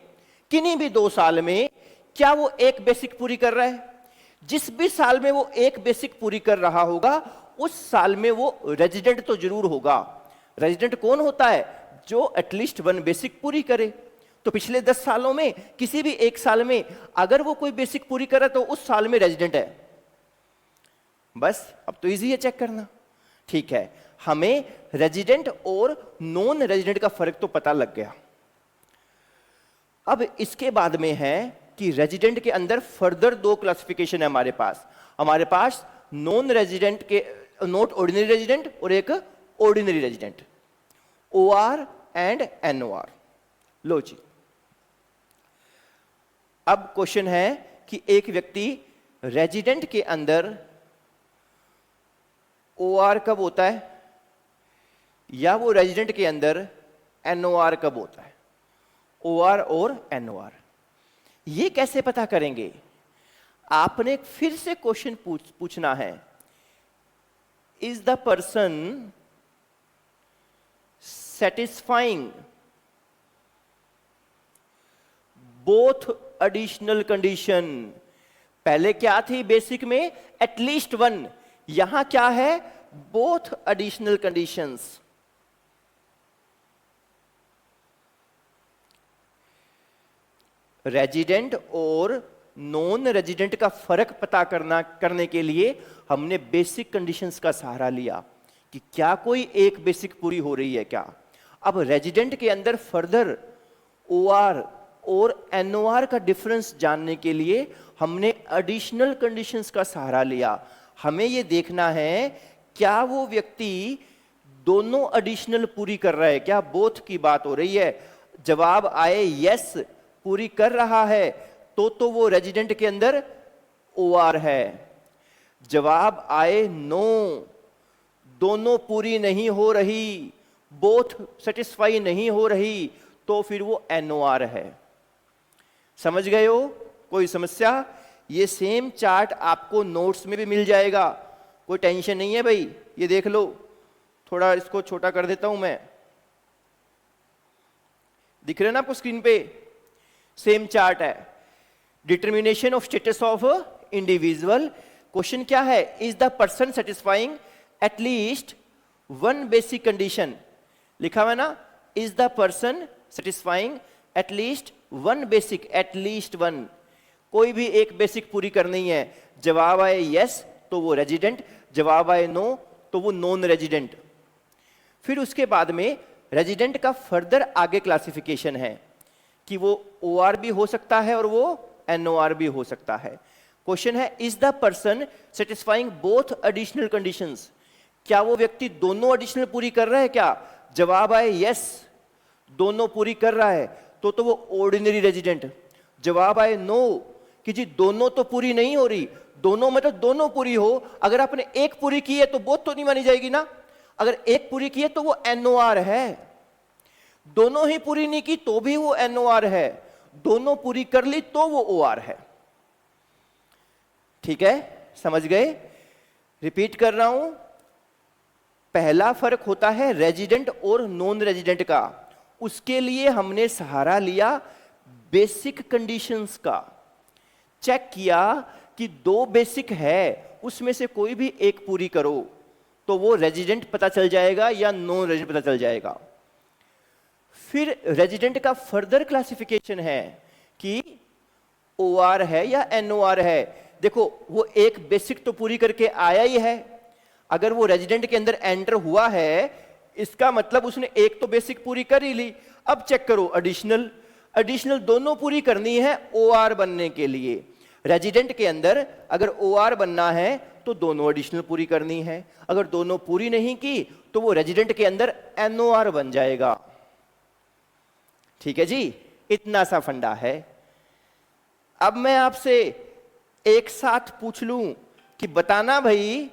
किन्हीं भी 2 साल में क्या वो एक बेसिक पूरी कर रहा है। जिस भी साल में वो एक बेसिक पूरी कर रहा होगा उस साल में वो रेजिडेंट तो जरूर होगा। रेजिडेंट कौन होता है? जो एटलीस्ट 1 बेसिक पूरी करे। तो पिछले 10 सालों में किसी भी एक साल में अगर वो कोई बेसिक पूरी करे तो उस साल में रेजिडेंट है। बस अब तो इजी है चेक करना। ठीक है, हमें रेजिडेंट और नॉन रेजिडेंट का फर्क तो पता लग गया। अब इसके बाद में है कि रेजिडेंट के अंदर फर्दर 2 क्लासिफिकेशन है हमारे पास नॉन रेजिडेंट के नॉट ऑर्डिनरी रेजिडेंट और एक ordinary resident, OR and NOR। लो जी, अब क्वेश्चन है कि एक व्यक्ति रेजिडेंट के अंदर OR कब होता है या वो रेजिडेंट के अंदर NOR कब होता है। OR और NOR ये कैसे पता करेंगे? आपने फिर से क्वेश्चन पूछना है, is the person satisfying both additional condition. पहले क्या थी बेसिक में? एटलीस्ट 1। यहां क्या है? Both additional conditions. रेजिडेंट और नॉन रेजिडेंट का फर्क पता करने के लिए हमने बेसिक कंडीशंस का सहारा लिया कि क्या कोई एक बेसिक पूरी हो रही है क्या। अब रेजिडेंट के अंदर फर्दर OR और NOR का डिफरेंस जानने के लिए हमने एडिशनल कंडीशंस का सहारा लिया। हमें यह देखना है क्या वो व्यक्ति दोनों एडिशनल पूरी कर रहा है क्या, बोथ की बात हो रही है। जवाब आए यस पूरी कर रहा है तो वो रेजिडेंट के अंदर OR है। जवाब आए नो दोनों पूरी नहीं हो रही, बोथ सेटिस्फाई नहीं हो रही, तो फिर वो NOR है। समझ गए हो? कोई समस्या? ये सेम चार्ट आपको नोट्स में भी मिल जाएगा, कोई टेंशन नहीं है भाई। ये देख लो, थोड़ा इसको छोटा कर देता हूं मैं, दिख रहे हैं ना आपको स्क्रीन पे? सेम चार्ट है। Determination of status of individual. Question क्या है? Is the person satisfying at least 1 basic condition. लिखा हुआ है ना, is the person satisfying at least 1 basic, at least 1। कोई भी एक बेसिक पूरी करनी है। जवाब आए यस तो वो रेजिडेंट, जवाब आए नो तो वो नॉन रेजिडेंट। फिर उसके बाद में रेजिडेंट का फर्दर आगे क्लासिफिकेशन है कि वो OR भी हो सकता है और वो NOR भी हो सकता है। क्वेश्चन है, is the person satisfying both additional conditions. क्या वो व्यक्ति दोनों एडिशनल पूरी कर रहा है क्या? जवाब आए यस दोनों पूरी कर रहा है तो वो ऑर्डिनरी रेजिडेंट। जवाब आए नो कि जी दोनों तो पूरी नहीं हो रही। दोनों में तो दोनों पूरी हो, अगर आपने एक पूरी की है तो बोथ तो नहीं मानी जाएगी ना। अगर एक पूरी की है तो वो NOR है, दोनों ही पूरी नहीं की तो भी वो NOR है, दोनों पूरी कर ली तो वो OR है। ठीक है, समझ गए? रिपीट कर रहा हूं, पहला फर्क होता है रेजिडेंट और नॉन रेजिडेंट का। उसके लिए हमने सहारा लिया बेसिक कंडीशंस का, चेक किया कि 2 बेसिक है उसमें से कोई भी एक पूरी करो तो वो रेजिडेंट पता चल जाएगा या नॉन रेजिडेंट पता चल जाएगा। फिर रेजिडेंट का फर्दर क्लासिफिकेशन है कि OR है या NOR है। देखो वो एक बेसिक तो पूरी करके आया ही है, अगर वो रेजिडेंट के अंदर एंटर हुआ है इसका मतलब उसने एक तो बेसिक पूरी कर ही ली। अब चेक करो एडिशनल, एडिशनल दोनों पूरी करनी है OR बनने के लिए। रेजिडेंट के अंदर अगर OR बनना है तो दोनों एडिशनल पूरी करनी है, अगर दोनों पूरी नहीं की तो वो रेजिडेंट के अंदर NOR बन जाएगा। ठीक है जी, इतना सा फंडा है। अब मैं आपसे एक साथ पूछ लूं कि बताना भाई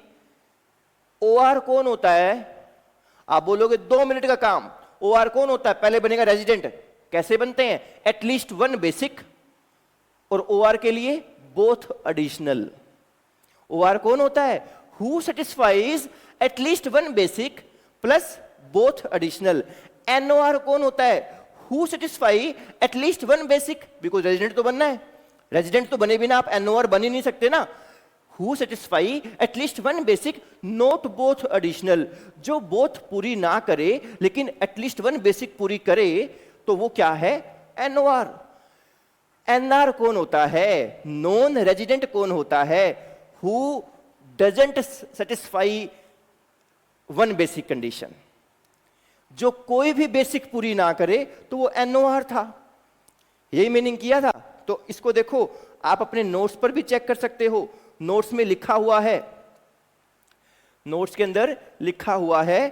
OR कौन होता है, आप बोलोगे 2 मिनट का काम। OR कौन होता है, पहले बनेगा रेजिडेंट। कैसे बनते हैं, एटलीस्ट 1 बेसिक और OR के लिए बोथ एडिशनल। OR कौन होता है, who satisfies at least 1 basic plus both additional. NOR कौन होता है, who satisfy at least 1 basic, because resident तो बनना है, रेजिडेंट तो बने बिना आप NOR बन ही नहीं सकते ना। Who satisfy at least 1 basic not both additional, जो बोथ पूरी ना करे लेकिन एटलीस्ट 1 बेसिक पूरी करे तो वो क्या है, NOR। NR कौन होता है, नॉन रेजिडेंट कौन होता है, who doesn't satisfy 1 basic condition, जो कोई भी बेसिक पूरी ना करे तो वो NOR था। यही मीनिंग किया था। तो इसको देखो, आप अपने नोट्स पर भी चेक कर सकते हो, नोट्स में लिखा हुआ है, नोट्स के अंदर लिखा हुआ है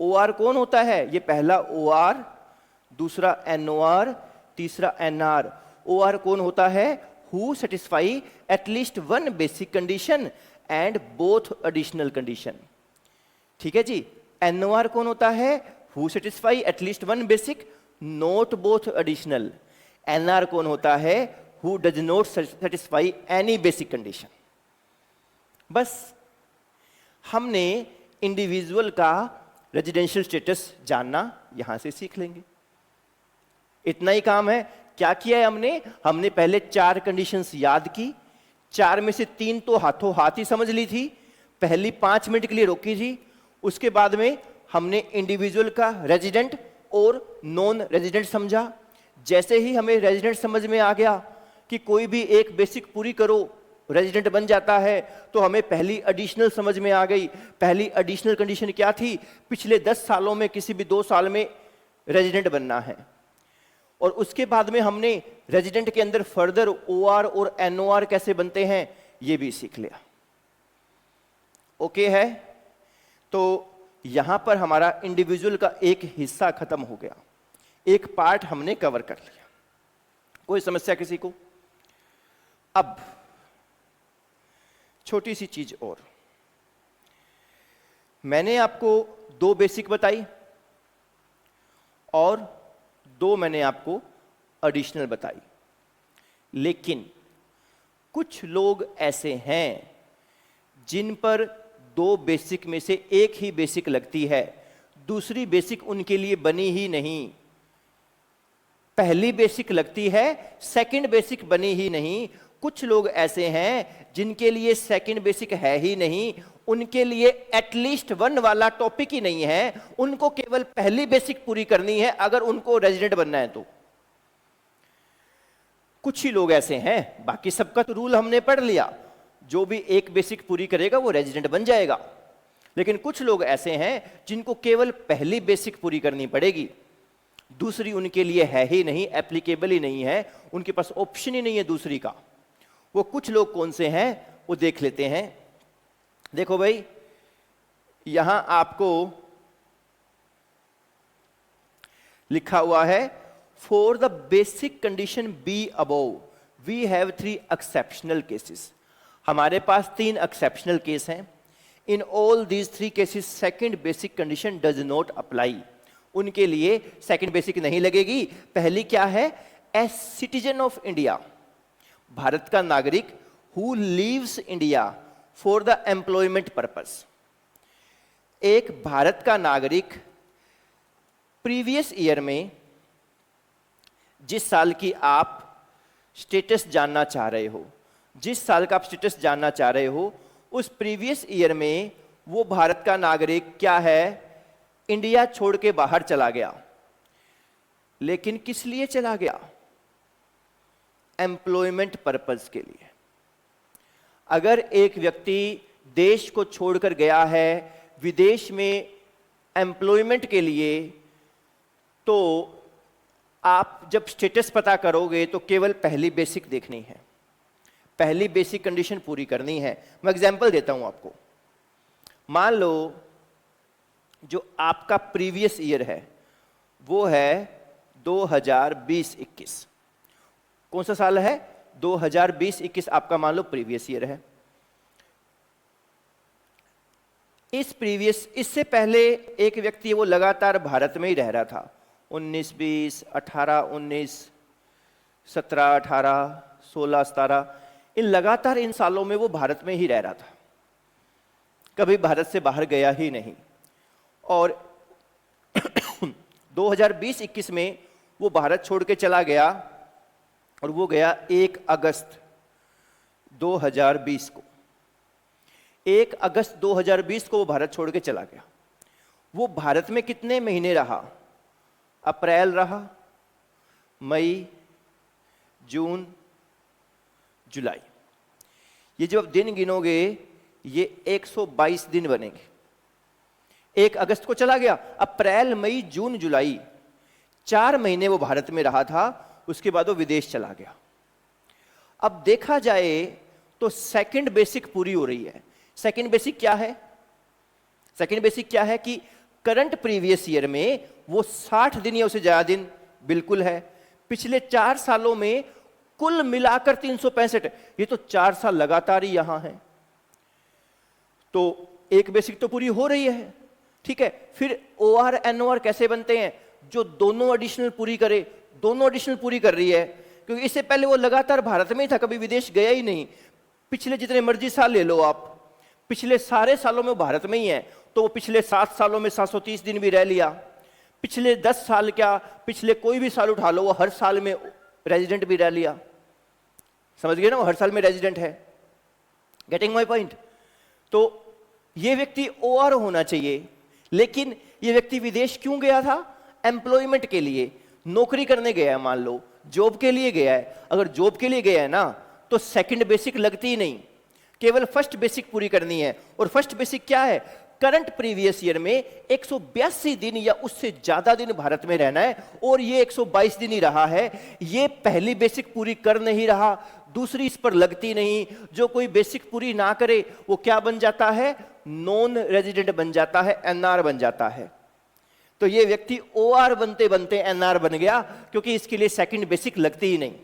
OR कौन होता है, ये पहला OR, दूसरा NOR, तीसरा NR। OR कौन होता है, who satisfy at least 1 basic condition and both additional condition. ठीक है जी। NOR कौन होता है, who satisfy at least 1 basic not both additional. NR कौन होता है, who does not satisfy any basic condition. बस हमने इंडिविजुअल का रेजिडेंशियल स्टेटस जानना यहां से सीख लेंगे, इतना ही काम है। क्या किया है हमने, हमने पहले 4 कंडीशंस याद की, 4 में से 3 तो हाथों हाथ ही समझ ली थी, पहली 5 मिनट के लिए रोकी थी। उसके बाद में हमने इंडिविजुअल का रेजिडेंट और नॉन रेजिडेंट समझा। जैसे ही हमें रेजिडेंट समझ में आ गया कि कोई भी एक बेसिक पूरी करो रेजिडेंट बन जाता है, तो हमें पहली एडिशनल समझ में आ गई। पहली एडिशनल कंडीशन क्या थी, पिछले 10 सालों में किसी भी 2 साल में रेजिडेंट बनना है। और उसके बाद में हमने रेजिडेंट के अंदर फर्दर OR और NOR कैसे बनते हैं ये भी सीख लिया। ओके है, तो यहां पर हमारा इंडिविजुअल का एक हिस्सा खत्म हो गया, एक पार्ट हमने कवर कर लिया। कोई समस्या किसी को? अब छोटी सी चीज और, मैंने आपको 2 बेसिक बताई और 2 मैंने आपको एडिशनल बताई, लेकिन कुछ लोग ऐसे हैं जिन पर 2 बेसिक में से एक ही बेसिक लगती है, दूसरी बेसिक उनके लिए बनी ही नहीं। पहली बेसिक लगती है, सेकंड बेसिक बनी ही नहीं। कुछ लोग ऐसे हैं जिनके लिए सेकंड बेसिक है ही नहीं, उनके लिए एटलीस्ट 1 वाला टॉपिक ही नहीं है, उनको केवल पहली बेसिक पूरी करनी है अगर उनको रेजिडेंट बनना है तो। कुछ ही लोग ऐसे हैं, बाकी सबका तो रूल हमने पढ़ लिया, जो भी एक बेसिक पूरी करेगा वो रेजिडेंट बन जाएगा। लेकिन कुछ लोग ऐसे हैं जिनको केवल पहली बेसिक पूरी करनी पड़ेगी, दूसरी उनके लिए है ही नहीं, एप्लीकेबल ही नहीं है, उनके पास ऑप्शन ही नहीं है दूसरी का। वो कुछ लोग कौन से हैं वो देख लेते हैं। देखो भाई, यहां आपको लिखा हुआ है, for the basic condition be above we have 3 exceptional cases. हमारे पास 3 एक्सेप्शनल केस हैं। In all these 3 cases second basic condition does not apply. उनके लिए सेकंड बेसिक नहीं लगेगी। पहली क्या है, a citizen of India, Bharat का नागरिक, who lives India for the employment purpose. एक भारत का नागरिक प्रीवियस ईयर में, जिस साल की आप स्टेटस जानना चाह रहे हो, जिस साल का आप स्टेटस जानना चाह रहे हो, उस प्रीवियस ईयर में वो भारत का नागरिक क्या है, इंडिया छोड़ के बाहर चला गया। लेकिन किस लिए चला गया? एम्प्लॉयमेंट पर्पस के लिए। अगर एक व्यक्ति देश को छोड़कर गया है विदेश में एम्प्लॉयमेंट के लिए, तो आप जब स्टेटस पता करोगे तो केवल पहली बेसिक देखनी है, पहली बेसिक कंडीशन पूरी करनी है। मैं एग्जांपल देता हूं आपको। मान लो जो आपका प्रीवियस ईयर है वो है 2020-21। कौन सा साल है? 2020-21 आपका मान लो प्रीवियस ईयर है। इससे पहले एक व्यक्ति वो लगातार भारत में ही रह रहा था, 19-20, 18-19, 17-18, 16-17, इन लगातार इन सालों में वो भारत में ही रह रहा था, कभी भारत से बाहर गया ही नहीं। और 2020-21 में वो भारत छोड़ के चला गया और वो गया 1 अगस्त 2020 को। 1 अगस्त 2020 को वो भारत छोड़ के चला गया। वो भारत में कितने महीने रहा? अप्रैल रहा, मई, जून, जुलाई। ये जब दिन गिनोगे ये 122 दिन बनेंगे। 1 अगस्त को चला गया, अप्रैल, मई, जून, जुलाई, 4 महीने वो भारत में रहा था। उसके बाद वो विदेश चला गया। अब देखा जाए तो सेकंड बेसिक पूरी हो रही है। सेकंड बेसिक क्या है? सेकंड बेसिक क्या है कि करंट प्रीवियस ईयर में वो 60 दिन या उससे ज्यादा दिन बिल्कुल है। पिछले 4 सालों में कुल मिलाकर 365, ये तो 4 साल लगातार ही यहां है। तो एक बेसिक तो पूरी हो रही है, ठीक है। फिर OR NOR कैसे बनते हैं? जो दोनों एडिशनल पूरी करे, दोनों एडिशनल पूरी कर रही है, क्योंकि इससे पहले वो लगातार भारत में ही था, कभी विदेश गया ही नहीं। पिछले जितने मर्जी साल ले लो आप, पिछले सारे सालों में वो भारत में ही है, तो वो पिछले 7 सालों में 730 दिन भी रह लिया। पिछले 10 साल क्या, पिछले कोई भी साल उठा लो, वो हर साल में रेजिडेंट भी रह लिया। समझ गए ना, वो हर साल में रेजिडेंट है। Getting my point? तो ये व्यक्ति OR होना चाहिए, लेकिन ये व्यक्ति विदेश क्यों गया था? एम्प्लॉयमेंट के लिए, नौकरी करने गया है, मान लो जॉब के लिए गया है। अगर जॉब के लिए गया है ना तो सेकंड बेसिक लगती ही नहीं, केवल फर्स्ट बेसिक पूरी करनी है। और फर्स्ट बेसिक क्या है? करंट प्रीवियस ईयर में 182 दिन या उससे ज्यादा दिन भारत में रहना है, और ये 122 दिन ही रहा है। ये पहली बेसिक पूरी कर नहीं रहा, दूसरी इस पर लगती नहीं। जो कोई बेसिक पूरी ना करे वो क्या बन जाता है? नॉन रेजिडेंट बन जाता है, NR बन जाता है। तो ये व्यक्ति OR बनते बनते NR बन गया, क्योंकि इसके लिए सेकंड बेसिक लगती ही नहीं।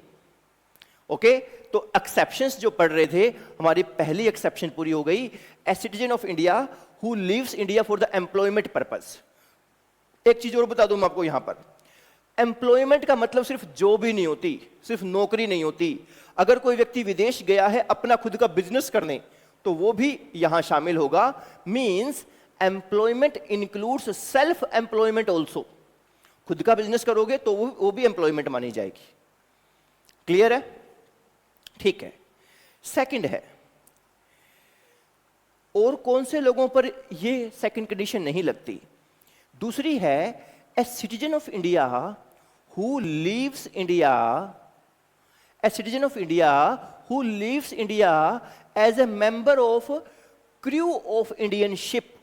ओके, तो एक्सेप्शंस जो पढ़ रहे थे, हमारी पहली एक्सेप्शन पूरी हो गई। ए citizen of India who lives India for the employment purpose. एक चीज और बता दूं मैं आपको, यहां पर एम्प्लॉयमेंट का मतलब सिर्फ जॉब ही नहीं होती, सिर्फ नौकरी नहीं होती। अगर कोई व्यक्ति विदेश गया है अपना खुद का बिजनेस करने, तो वो भी यहां शामिल होगा। Means employment includes self employment also. खुद का बिजनेस करोगे तो वो भी एम्प्लॉयमेंट मानी जाएगी। क्लियर है? ठीक है। सेकंड है, और कौन से लोगों पर ये सेकंड कंडीशन नहीं लगती? दूसरी है, a citizen of India who lives India, a citizen of India who lives India as a member of crew of Indian ship.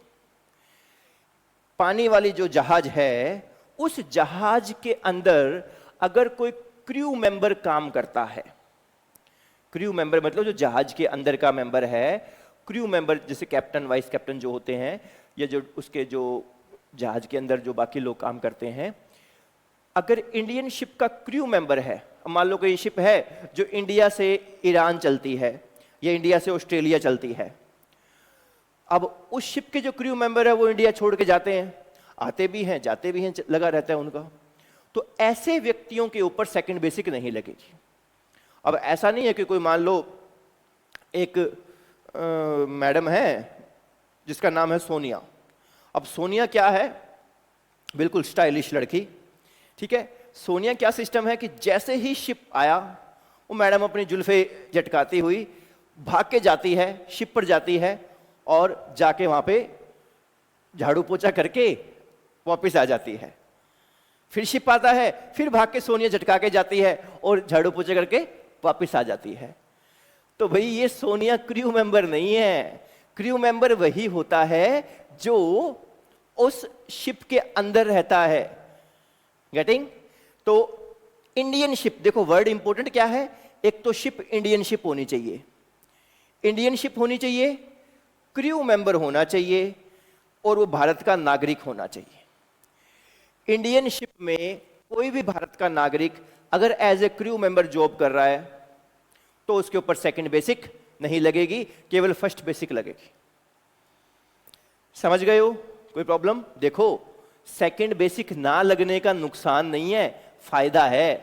पानी वाली जो जहाज है, उस जहाज के अंदर अगर कोई क्रू मेंबर काम करता है, क्रू मेंबर मतलब जो जहाज के अंदर का मेंबर है, क्रू मेंबर जैसे कैप्टन, वाइस कैप्टन जो होते हैं, या जो उसके जो जहाज के अंदर जो बाकी लोग काम करते हैं, अगर इंडियन शिप का क्रू मेंबर है, मान लो कोई शिप है जो इंडिया से ईरान चलती है या इंडिया से ऑस्ट्रेलिया चलती है, अब उस शिप के जो क्रू मेंबर है वो इंडिया छोड़ के जाते हैं, आते भी हैं जाते भी हैं, लगा रहता है उनका, तो ऐसे व्यक्तियों के ऊपर सेकंड बेसिक नहीं लगेगी। अब ऐसा नहीं है कि कोई मान लो एक मैडम है जिसका नाम है सोनिया। अब सोनिया क्या है? बिल्कुल स्टाइलिश लड़की, ठीक है। सोनिया क्या सिस्टम है कि जैसे ही शिप आया, वो मैडम अपनी जुल्फे झटकाती हुई भाग के जाती है, शिप पर जाती है और जाके वहां पे झाड़ू पोछा करके वापस आ जाती है। फिर शिप आता है, फिर भाग के सोनिया झटका के जाती है और झाड़ू पोछे करके वापस आ जाती है। तो भाई ये सोनिया क्रू मेंबर नहीं है। क्रू मेंबर वही होता है जो उस शिप के अंदर रहता है। गेटिंग? तो इंडियन शिप, देखो वर्ड इंपॉर्टेंट क्या है, एक तो शिप इंडियन शिप होनी चाहिए, इंडियन शिप होनी चाहिए, क्रू मेंबर होना चाहिए और वो भारत का नागरिक होना चाहिए। इंडियन शिप में कोई भी भारत का नागरिक अगर as a crew member job कर रहा है तो उसके ऊपर सेकंड बेसिक नहीं लगेगी, केवल फर्स्ट बेसिक लगेगी। समझ गए हो? कोई प्रॉब्लम? देखो सेकंड बेसिक ना लगने का नुकसान नहीं है, फायदा है।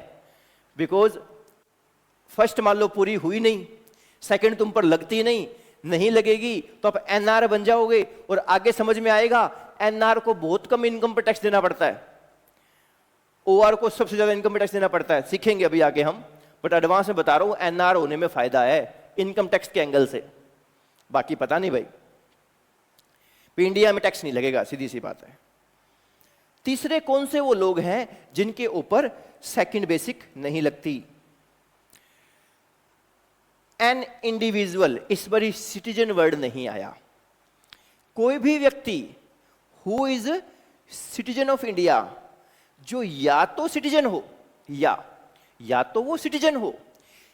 बिकॉज फर्स्ट मान लो पूरी हुई नहीं, सेकंड तुम पर लगती नहीं लगेगी तो आप एनआर बन जाओगे और आगे समझ में आएगा एनआर को बहुत कम इनकम पर टैक्स देना पड़ता है, ओआर को सबसे ज्यादा इनकम पर टैक्स देना पड़ता है। सीखेंगे अभी आगे हम, बट एडवांस में बता रहा हूं एनआर होने में फायदा है इनकम टैक्स के एंगल से, बाकी पता नहीं भाई। इंडिया में टैक्स नहीं लगेगा, सीधी सी बात है। तीसरे कौन से वो लोग हैं जिनके ऊपर सेकंड बेसिक नहीं लगती? एन इंडिविजुअल, इस बार सिटीजन वर्ड नहीं आया। कोई भी व्यक्ति who is citizen of India, जो या तो सिटीजन हो या तो वो सिटीजन हो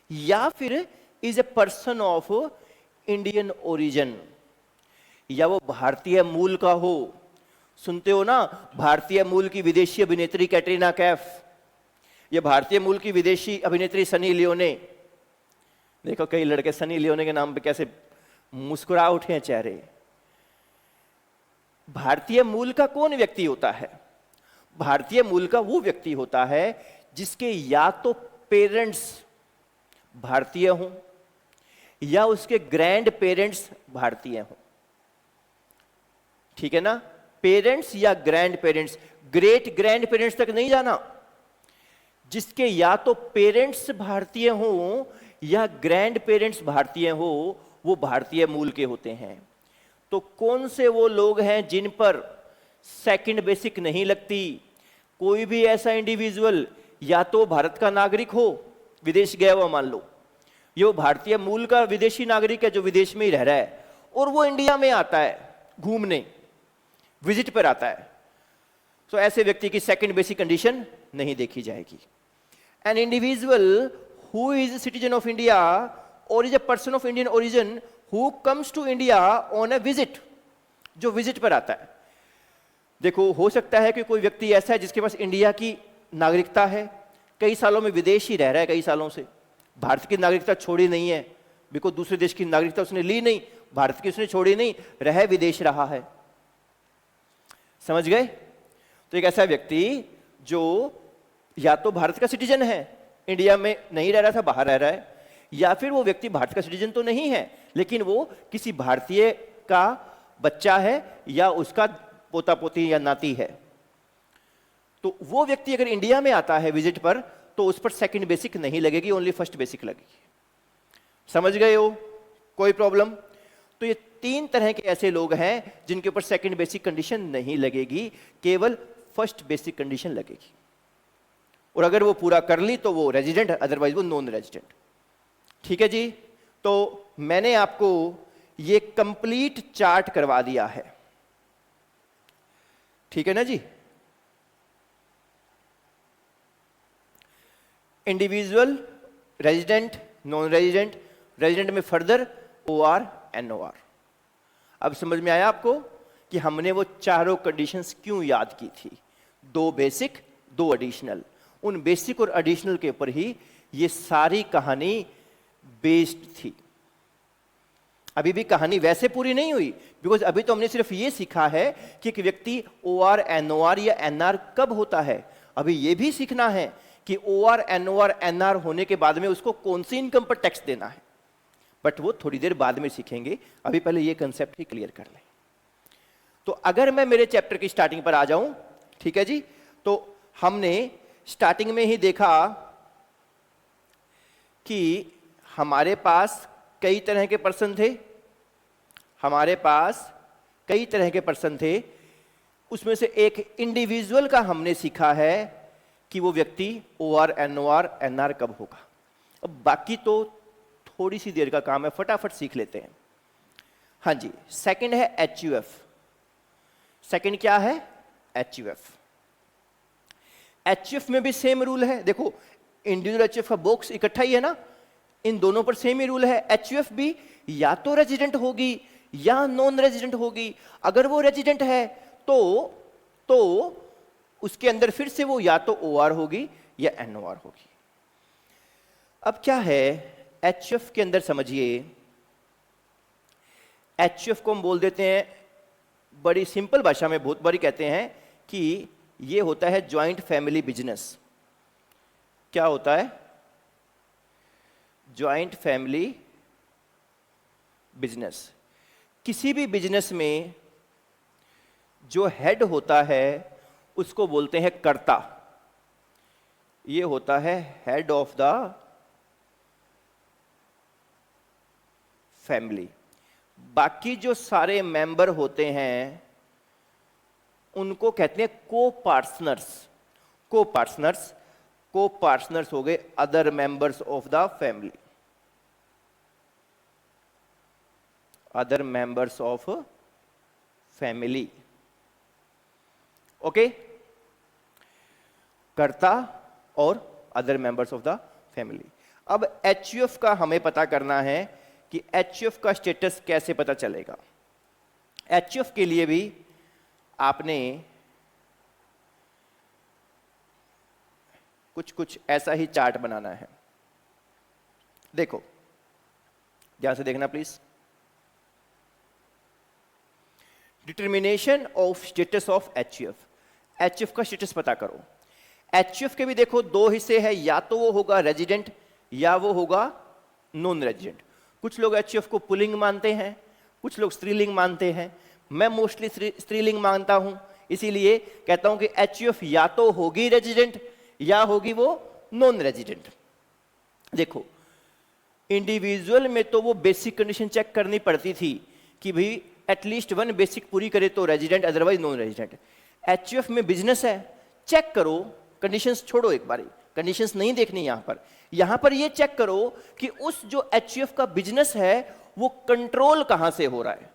या फिर is a person of Indian origin, या वो भारतीय मूल का हो। सुनते हो ना, भारतीय मूल की विदेशी अभिनेत्री कैटरीना कैफ, या भारतीय मूल की विदेशी अभिनेत्री सनी लियोने। देखो कई लड़के सनी लियोने के नाम पे कैसे मुस्कुरा उठे हैं चेहरे। भारतीय मूल का कौन व्यक्ति होता है? भारतीय मूल का वो व्यक्ति होता है जिसके या तो पेरेंट्स भारतीय हों या उसके ग्रैंड पेरेंट्स भारतीय हों। ठीक है ना? पेरेंट्स या grand parents, great grand parents तक नहीं जाना। जिसके या तो पेरेंट्स भारतीय हों या ग्रैंड पेरेंट्स भारतीय हो, वो भारतीय मूल के होते हैं। तो कौन से वो लोग हैं जिन पर सेकंड बेसिक नहीं लगती? कोई भी ऐसा इंडिविजुअल, या तो भारत का नागरिक हो, विदेश गया हुआ मान लो, ये वो भारतीय मूल का विदेशी नागरिक है जो विदेश में ही रह रहा है और वो इंडिया में आता है घूमने, विजिट पर आता है, तो ऐसे व्यक्ति की सेकंड बेसिक कंडीशन नहीं देखी जाएगी। An individual who is a citizen of India or is a person of Indian origin who comes to India on a visit, जो विजिट पर आता है। देखो हो सकता है कि कोई व्यक्ति ऐसा है जिसके पास इंडिया की नागरिकता है, कई सालों में विदेश ही रह रहा है, कई सालों से भारत की नागरिकता छोड़ी नहीं है, बिकॉज दूसरे देश की नागरिकता उसने ली नहीं, भारत की उसने छोड़ी नहीं, रह विदेश रहा है। समझ गए? तो एक ऐसा व्यक्ति जो या तो भारत का सिटीजन है, इंडिया में नहीं रह रहा था, बाहर रह रहा है, या फिर वो व्यक्ति भारत का सिटीजन तो नहीं है लेकिन वो किसी भारतीय का बच्चा है या उसका पोता पोती या नाती है। तो वो व्यक्ति अगर इंडिया में आता है विजिट पर तो उस पर सेकंड बेसिक नहीं लगेगी, ओनली फर्स्ट बेसिक लगेगी। समझ गए हो? कोई प्रॉब्लम? तो ये तीन तरह के ऐसे लोग हैं जिनके ऊपर सेकंड बेसिक कंडीशन नहीं लगेगी, केवल फर्स्ट बेसिक कंडीशन लगेगी। और अगर वो पूरा कर ली तो वो रेजिडेंट, अदरवाइज वो नॉन रेजिडेंट। ठीक है जी? तो मैंने आपको ये कंप्लीट चार्ट करवा दिया है। ठीक है ना जी? Individual, resident, non resident, resident में फर्दर ओआर, एनओआर। अब समझ में आया आपको कि हमने वो चारों कंडीशंस क्यों याद की थी? दो बेसिक, दो एडिशनल। उन बेसिक और एडिशनल के ऊपर ही ये सारी कहानी बेस्ड थी। अभी भी कहानी वैसे पूरी नहीं हुई, बिकॉज अभी तो हमने सिर्फ ये सीखा है कि एक व्यक्ति ओआर, एनओआर या एनआर कब होता है। अभी ये भी सीखना है कि ओआर, एनओआर, एनआर होने के बाद में उसको कौन सी इनकम पर टैक्स देना है, बट वो थोड़ी देर बाद में सीखेंगे। अभी पहले ये कंसेप्ट ही क्लियर कर लें। तो अगर मैं मेरे चैप्टर की स्टार्टिंग पर आ जाऊं, ठीक है जी, तो हमने स्टार्टिंग में ही देखा कि हमारे पास कई तरह के पर्सन थे, हमारे पास कई तरह के पर्सन थे। उसमें से एक इंडिविजुअल का हमने सीखा है कि वो व्यक्ति OR, NOR, NR कब होगा। अब बाकी तो थोड़ी सी देर का काम है, फटाफट सीख लेते हैं। हाँ जी, सेकंड है HUF। सेकंड क्या है? HUF। HUF में भी सेम रूल है, देखो इंडिविजुअल HUF का बॉक्स इकट्ठा ही है ना, इन दोनों पर सेम ही रूल है। HUF भी या तो रेजिडेंट होगी या नॉन रेजिडेंट होगी। अगर वो रेजिडेंट है तो उसके अंदर फिर से वो या तो OR होगी या NOR होगी। अब क्या है HUF के अंदर, समझिए HUF को हम बोल देते हैं, बड़ी सिंपल भाषा में बहुत बारी कहते हैं कि ये होता है ज्वाइंट फैमिली बिजनेस। क्या होता है? Joint family business. किसी भी बिजनेस में जो हेड होता है उसको बोलते हैं कर्ता। ये होता है हेड ऑफ द फैमिली। बाकी जो सारे मेंबर होते हैं उनको कहते हैं को-पार्टनर्स। को-पार्टनर्स हो गए other members of the family, other members of family. Okay, कर्ता और other members of the family. अब HUF का हमें पता करना है कि HUF का स्टेटस कैसे पता चलेगा। HUF के लिए भी आपने कुछ ऐसा ही चार्ट बनाना है। देखो, ध्यान से देखना please. Determination of status of HUF। HUF का स्टेटस पता करो। HUF के भी देखो दो हिस्से हैं, या तो वो होगा रेजिडेंट या वो होगा नॉन रेजिडेंट। कुछ लोग HUF को पुल्लिंग मानते हैं, कुछ लोग स्त्रीलिंग मानते हैं। मैं मोस्टली स्त्रीलिंग मानता हूं, इसीलिए कहता हूं कि HUF या तो होगी रेजिडेंट या होगी वो नॉन रेजिडेंट। देखो, इंडिविजुअल में तो वो बेसिक कंडीशन चेक करनी पड़ती थी कि भाई एटलीस्ट वन बेसिक पूरी करे तो resident, otherwise non resident. HUF में बिजनेस है, चेक करो, कंडीशंस छोड़ो, एक बारी कंडीशंस नहीं देखनी यहां पर ये चेक करो कि उस जो HUF का बिजनेस है वो कंट्रोल कहां से हो रहा है।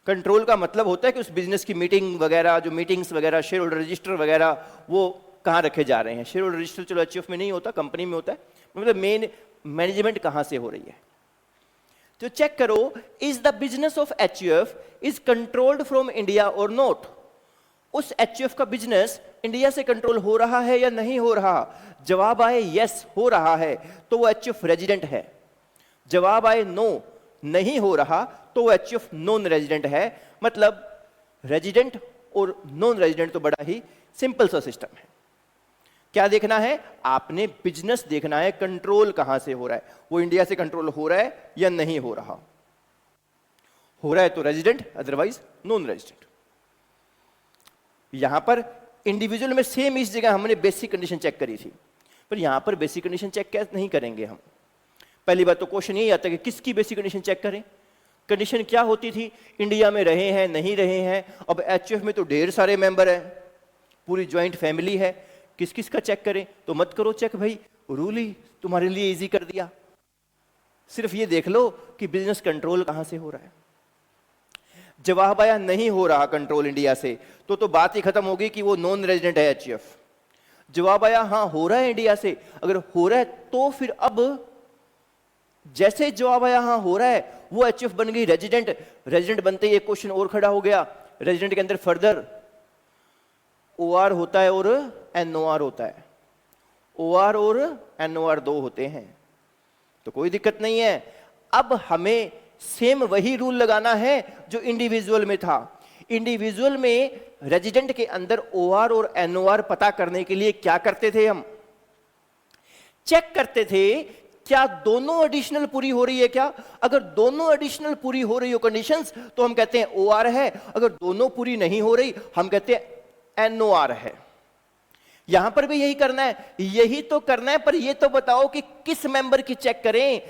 कंट्रोल का मतलब होता है कि उस बिजनेस की मीटिंग वगैरह, जो मीटिंग्स वगैरह, शेयर होल्डर रजिस्टर वगैरह, वो कहां रखे जा रहे हैं। शेयर होल्डर रजिस्टर चलो HUF में नहीं होता, कंपनी में होता है, मतलब मेन मैनेजमेंट कहां से हो रही है। तो चेक करो, is the business of HUF is controlled from India और नॉट। उस HUF का बिजनेस इंडिया से कंट्रोल हो रहा है या नहीं हो रहा। जवाब आए यस हो रहा है तो वो HUF रेजिडेंट है। जवाब आए नो नहीं हो रहा तो वो HUF नॉन रेजिडेंट है। मतलब रेजिडेंट और नॉन रेजिडेंट तो बड़ा ही सिंपल सा सिस्टम है। क्या देखना है? आपने बिजनेस देखना है, कंट्रोल कहां से हो रहा है, वो इंडिया से कंट्रोल हो रहा है या नहीं हो रहा। हो रहा है तो रेजिडेंट, अदरवाइज नॉन रेजिडेंट। यहां पर इंडिविजुअल में सेम इस जगह हमने बेसिक कंडीशन चेक करी थी, पर यहां पर बेसिक कंडीशन चेक क्या नहीं करेंगे हम। पहली बात तो क्वेश्चन यही आता है कि किसकी बेसिक कंडीशन चेक करें। कंडीशन क्या होती थी? इंडिया में रहे हैं, नहीं रहे हैं। अब HUF में तो ढेर सारे मेंबर हैं, पूरी ज्वाइंट फैमिली है, किस किस का चेक करें? तो मत करो चेक भाई, रूल ही तुम्हारे लिए इजी कर दिया। सिर्फ ये देख लो कि बिजनेस कंट्रोल कहां से हो रहा है। जवाब आया नहीं हो रहा कंट्रोल इंडिया से, तो बात ही खत्म होगी कि वो नॉन रेजिडेंट है HUF। जवाब आया हाँ हो रहा है इंडिया से, अगर हो रहा है तो फिर अब जैसे जवाब आया हाँ हो रहा है, वो HUF बन गई रेजिडेंट। रेजिडेंट बनते ही एक क्वेश्चन और खड़ा हो गया, रेजिडेंट के अंदर फर्दर OR होता है और NOR होता है। OR और NOR दो होते हैं, तो कोई दिक्कत नहीं है। अब हमें सेम वही रूल लगाना है जो इंडिविजुअल में था। इंडिविजुअल में रेजिडेंट के अंदर OR और NOR पता करने के लिए क्या करते थे? हम चेक करते थे क्या दोनों एडिशनल पूरी हो रही है क्या। अगर दोनों एडिशनल पूरी हो रही हो कंडीशंस तो हम कहते हैं OR है, अगर दोनों पूरी नहीं हो रही हम कहते हैं NOR है। यहां पर भी यही करना है, यही तो करना है, पर ये तो बताओ कि किस मेंबर की चेक करें।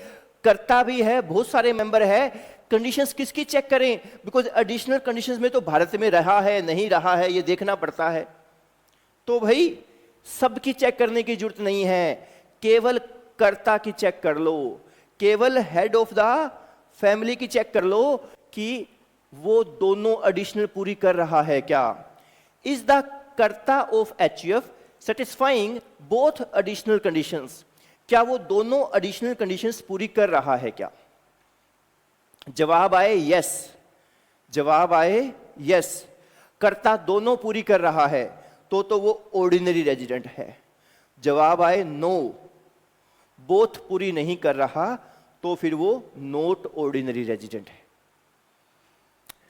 करता भी है, बहुत सारे मेंबर है, कंडीशंस किसकी चेक करें? बिकॉज एडिशनल कंडीशंस में तो भारत में रहा है नहीं रहा है ये देखना पड़ता है। तो भाई सबकी चेक करने की जरूरत नहीं है, केवल कर्ता की चेक कर लो, केवल हेड ऑफ द फैमिली की चेक कर लो कि वो दोनों एडिशनल पूरी कर रहा है क्या। इज द कर्ता of HUF satisfying both additional conditions, क्या वो दोनों एडिशनल कंडीशंस पूरी कर रहा है क्या। जवाब आए यस, जवाब आए यस, कर्ता दोनों पूरी कर रहा है तो वो ऑर्डिनरी रेजिडेंट है। जवाब आए नो, बोथ पूरी नहीं कर रहा तो फिर वो नॉट ऑर्डिनरी रेजिडेंट है।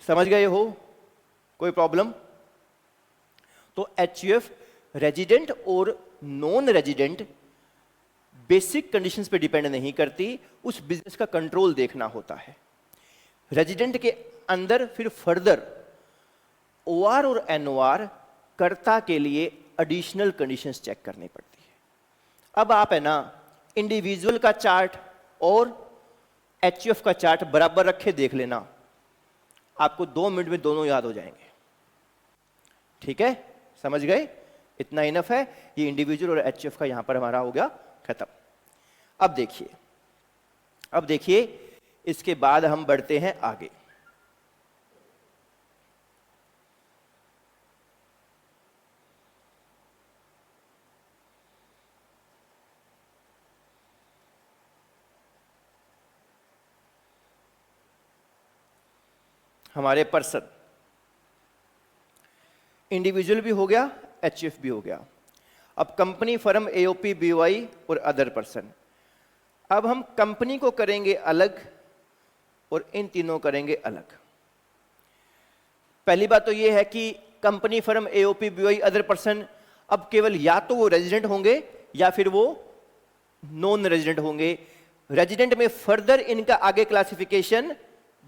समझ गए हो, कोई प्रॉब्लम। तो एचयूएफ रेजिडेंट और नॉन रेजिडेंट बेसिक कंडीशंस पे डिपेंड नहीं करती, उस बिजनेस का कंट्रोल देखना होता है। रेजिडेंट के अंदर फिर फर्दर ओआर और एनओआर कर्ता के लिए एडिशनल कंडीशंस चेक करनी पड़ती है। अब आप है ना इंडिविजुअल का चार्ट और एचयूएफ का चार्ट बराबर रखे देख लेना, आपको 2 मिनट में दोनों याद हो जाएंगे। ठीक है, समझ गए, इतना इनफ है। ये इंडिविजुअल और एचयूएफ का यहां पर हमारा हो गया खत्म। अब देखिए इसके बाद हम बढ़ते हैं आगे। हमारे पर्सन, इंडिविजुअल भी हो गया, एचयूएफ भी हो गया। अब कंपनी, फर्म, एओपी, बीओआई और अदर पर्सन। अब हम कंपनी को करेंगे अलग और इन तीनों करेंगे अलग। पहली बात तो यह है कि company, firm, AOP, BOI, other person अब केवल या तो वो रेजिडेंट होंगे या फिर वो नॉन रेजिडेंट होंगे। रेजिडेंट में फर्दर इनका आगे क्लासिफिकेशन,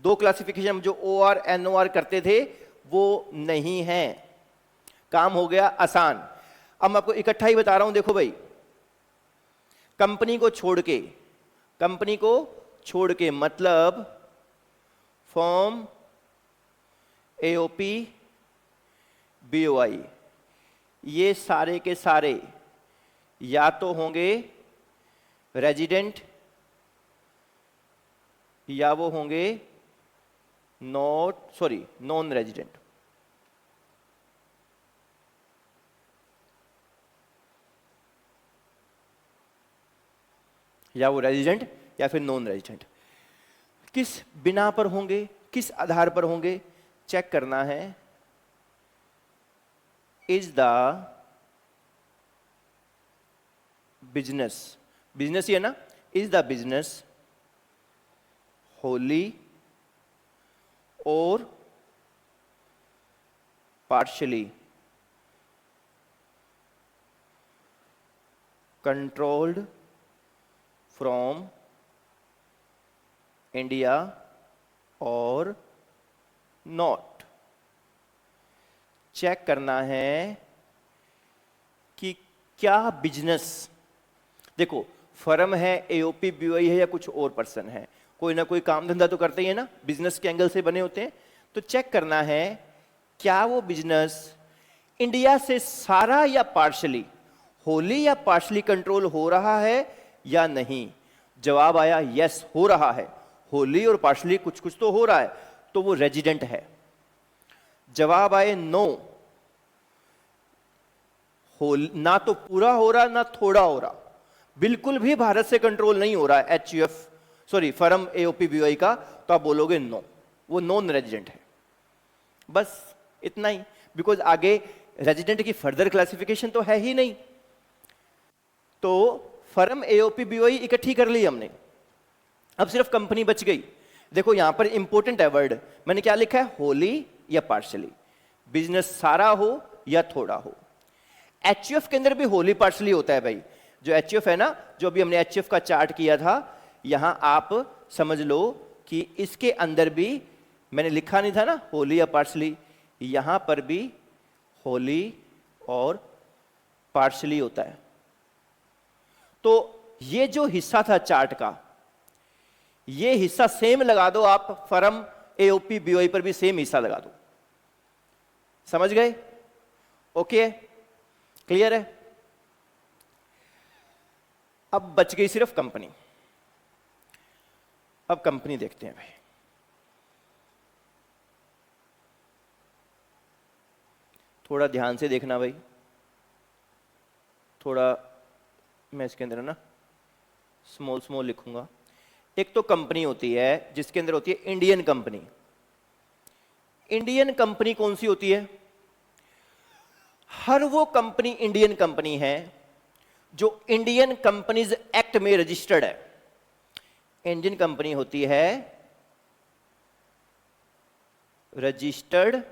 2 क्लासिफिकेशन जो ओआर एनओआर करते थे वो नहीं है, काम हो गया आसान। अब मैं आपको इकट्ठा ही बता रहा हूं, देखो भाई, कंपनी को छोड़ के मतलब फॉर्म, एओपी, बीओआई, ये सारे के सारे या तो होंगे रेजिडेंट या वो होंगे नॉन रेजिडेंट। या वो रेजिडेंट या फिर नॉन रेजिडेंट। किस बिना पर होंगे, किस आधार पर होंगे, चेक करना है। इज द बिजनेस ही है ना, इज द बिजनेस होली और पार्शियली कंट्रोल्ड फ्रॉम इंडिया और नॉट। चेक करना है कि क्या बिजनेस, देखो फर्म है, एओपी, बीओआई है या कुछ और पर्सन है, कोई ना कोई काम धंधा तो करते ही है ना, बिजनेस के एंगल से बने होते हैं। तो चेक करना है क्या वो बिजनेस इंडिया से सारा या पार्शली, होली या पार्शली कंट्रोल हो रहा है या नहीं। जवाब आया यस, हो रहा है, होली और पार्शली कुछ कुछ तो हो रहा है, तो वो रेजिडेंट है। जवाब आए नो, ना तो पूरा हो रहा ना थोड़ा हो रहा, बिल्कुल भी भारत से कंट्रोल नहीं हो रहा है एचयूएफ फर्म, एओपी, बीओआई का, तो आप बोलोगे नो, वो नॉन रेजिडेंट है। बस इतना ही, बिकॉज आगे रेजिडेंट की फर्दर क्लासिफिकेशन तो है ही नहीं। तो फर्म, एओपी, बीओआई इकट्ठी कर ली हमने, अब सिर्फ कंपनी बच गई। देखो यहां पर इंपॉर्टेंट है वर्ड, मैंने क्या लिखा है, होली या पार्शली, बिजनेस सारा हो या थोड़ा हो। एचयूएफ के अंदर भी होली पार्शली होता है भाई, जो एचयूएफ है ना, जो अभी हमने एचयूएफ का चार्ट किया था, यहां आप समझ लो कि इसके अंदर भी मैंने लिखा नहीं था ना होली या पार्शली, यहां पर भी होली और पार्शली होता है। तो ये जो हिस्सा था चार्ट का, ये हिस्सा सेम लगा दो आप, फर्म, एओपी, बीओआई पर भी सेम हिस्सा लगा दो। समझ गए? ओके, क्लियर है? अब बच गई सिर्फ कंपनी। अब कंपनी देखते हैं भाई। थोड़ा ध्यान से देखना भाई, थोड़ा मैं इसके अंदर ना स्मॉल स्मॉल लिखूंगा। एक तो कंपनी होती है जिसके अंदर होती है इंडियन कंपनी। इंडियन कंपनी कौन सी होती है? हर वो कंपनी इंडियन कंपनी है जो इंडियन कंपनीज एक्ट में रजिस्टर्ड है। इंडियन कंपनी होती है रजिस्टर्ड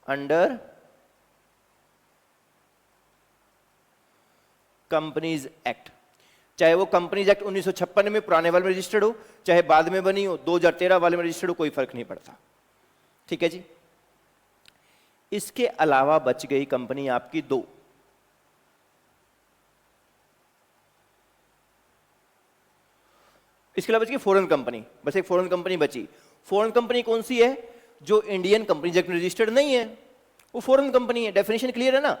अंडर कंपनीज एक्ट। चाहे वो कंपनीज एक्ट 1956 में पुराने वाले में रजिस्टर्ड हो, चाहे बाद में बनी हो 2013 वाले में रजिस्टर्ड हो, कोई फर्क नहीं पड़ता। ठीक है जी। इसके अलावा बच गई कंपनी आपकी दो। इसके अलावा बच गई फॉरेन कंपनी, बस एक फॉरेन कंपनी बची। फॉरेन कंपनी कौन सी है? जो इंडियन कंपनी एक्ट में रजिस्टर्ड नहीं है, वो फॉरेन कंपनी है। डेफिनेशन क्लियर है ना?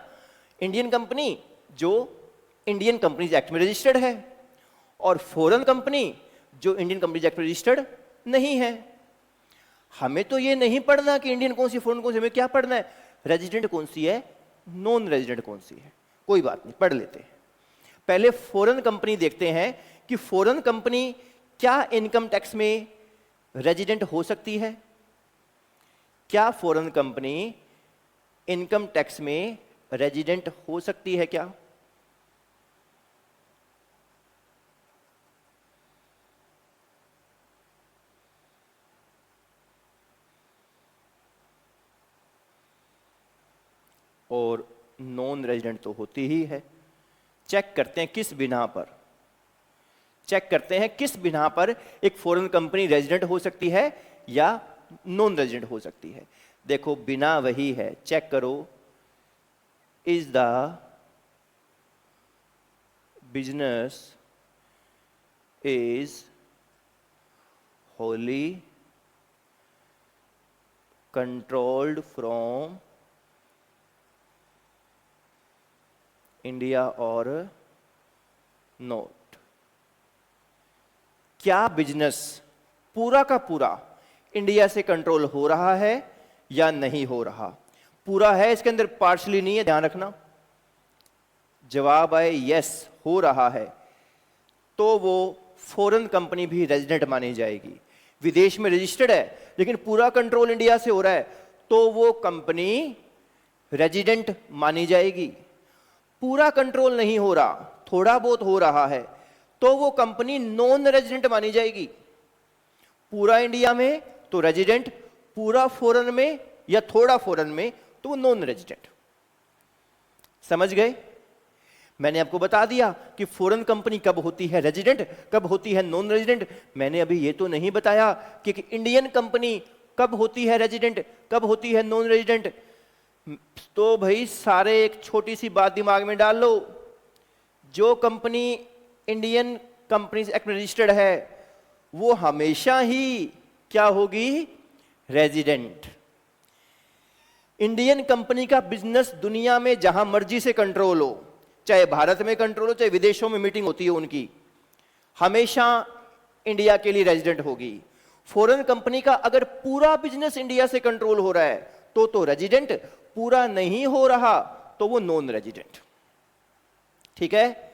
इंडियन कंपनी जो इंडियन कंपनीज एक्ट में रजिस्टर्ड है, और फॉरेन कंपनी जो इंडियन कंपनीज एक्ट में रजिस्टर्ड नहीं है। हमें तो ये नहीं पढ़ना कि इंडियन कौन सी फॉरेन कौन सी, हमें क्या पढ़ना है? रेजिडेंट कौन सी है, नॉन रेजिडेंट कौन सी है। कोई बात नहीं, पढ़ लेते हैं। पहले फॉरेन कंपनी देखते हैं कि फॉरेन कंपनी क्या इनकम टैक्स में रेजिडेंट हो सकती है। क्या फॉरेन कंपनी इनकम टैक्स में रेजिडेंट हो सकती है क्या? और नॉन रेजिडेंट तो होती ही है। चेक करते हैं किस बिना पर, चेक करते हैं किस बिना पर एक फॉरेन कंपनी रेजिडेंट हो सकती है या नॉन रेजिडेंट हो सकती है। देखो बिना वही है, चेक करो। Is the business is wholly controlled from India और नॉट। क्या बिजनेस पूरा का पूरा इंडिया से कंट्रोल हो रहा है या नहीं हो रहा? पूरा है, इसके अंदर पार्शली नहीं है, ध्यान रखना। जवाब आए यस हो रहा है तो वो फॉरेन कंपनी भी रेजिडेंट मानी जाएगी। विदेश में रजिस्टर्ड है लेकिन पूरा कंट्रोल इंडिया से हो रहा है तो वो कंपनी रेजिडेंट मानी जाएगी। पूरा कंट्रोल नहीं हो रहा, थोड़ा बहुत हो रहा है तो वो कंपनी नॉन रेजिडेंट मानी जाएगी। पूरा इंडिया में तो रेजिडेंट, पूरा फॉरेन में या थोड़ा फॉरेन में तो वो नॉन रेजिडेंट। समझ गए? मैंने आपको बता दिया कि फॉरेन कंपनी कब होती है रेजिडेंट, कब होती है नॉन रेजिडेंट। मैंने अभी ये तो नहीं बताया कि इंडियन कंपनी कब होती है रेजिडेंट, कब होती है नॉन रेजिडेंट। तो भाई सारे एक छोटी सी बात दिमाग में डाल लो। जो कंपनी इंडियन कंपनीज एक्ट में रजिस्टर्ड है वो हमेशा ही क्या होगी? रेजिडेंट। इंडियन कंपनी का बिजनेस दुनिया में जहां मर्जी से कंट्रोल हो, चाहे भारत में कंट्रोल हो चाहे विदेशों में मीटिंग होती है उनकी, हमेशा इंडिया के लिए रेजिडेंट होगी। फॉरेन कंपनी का अगर पूरा बिजनेस इंडिया से कंट्रोल हो रहा है तो रेजिडेंट, पूरा नहीं हो रहा तो वो नॉन रेजिडेंट। ठीक है?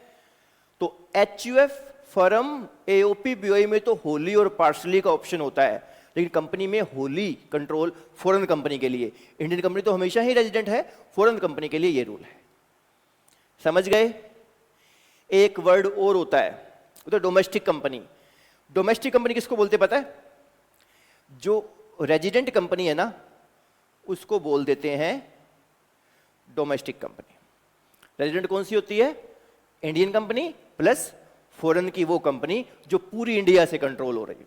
तो एचयूएफ, फर्म, एओपी, बीओई में तो होली और पार्शली का ऑप्शन होता है, लेकिन कंपनी में होली कंट्रोल फॉरेन कंपनी के लिए। इंडियन कंपनी तो हमेशा ही रेजिडेंट है, फॉरेन कंपनी के लिए ये रूल है। समझ गए? एक वर्ड और होता है, वो तो डोमेस्टिक कंपनी। डोमेस्टिक कंपनी किसको बोलते पता है? जो रेजिडेंट कंपनी है ना उसको बोल देते हैं डोमेस्टिक कंपनी। रेजिडेंट कौन सी होती है? इंडियन कंपनी प्लस फॉरेन की वो कंपनी जो पूरी इंडिया से कंट्रोल हो रही है,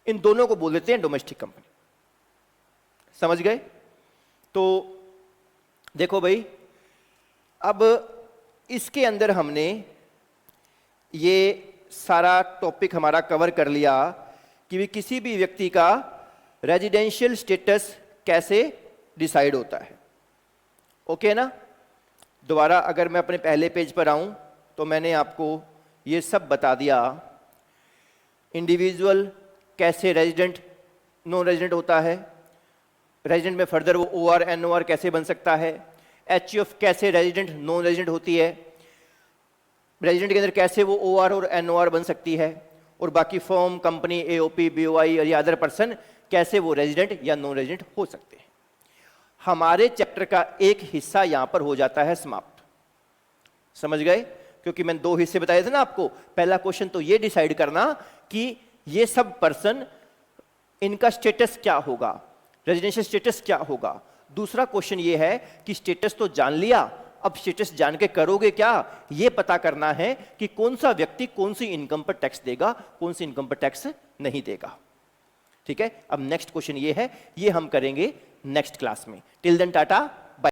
इन दोनों को बोल देते हैं डोमेस्टिक कंपनी। समझ गए? तो देखो भाई, अब इसके अंदर हमने ये सारा टॉपिक हमारा कवर कर लिया कि किसी भी व्यक्ति का रेजिडेंशियल स्टेटस कैसे डिसाइड होता है। ओके ना? दोबारा अगर मैं अपने पहले पेज पर आऊं तो मैंने आपको ये सब बता दिया। इंडिविजुअल कैसे रेजिडेंट नॉन रेजिडेंट होता है, रेजिडेंट में फर्दर वो OR NOR कैसे बन सकता है, HUF कैसे रेजिडेंट नॉन रेजिडेंट होती है, रेजिडेंट के अंदर कैसे वो OR और NOR बन सकती है, और बाकी फर्म, कंपनी, AOP, BOI और या अदर पर्सन कैसे वो रेजिडेंट या नॉन रेजिडेंट हो सकते हैं। हमारे चैप्टर का एक हिस्सा यहां पर हो जाता है समाप्त। समझ गए? क्योंकि मैंने 2 हिस्से बताए थे ना आपको। पहला क्वेश्चन तो ये डिसाइड करना कि ये सब पर्सन, इनका स्टेटस क्या होगा, रेजिडेंशियल स्टेटस क्या होगा। दूसरा क्वेश्चन ये है कि स्टेटस तो जान लिया, अब स्टेटस जान के करोगे क्या, ये पता करना है कि कौन सा व्यक्ति कौन सी इनकम पर टैक्स देगा, कौन सी इनकम पर टैक्स नहीं देगा। ठीक है, अब नेक्स्ट क्वेश्चन ये है, ये हम करेंगे नेक्स्ट क्लास में। Till then Tata.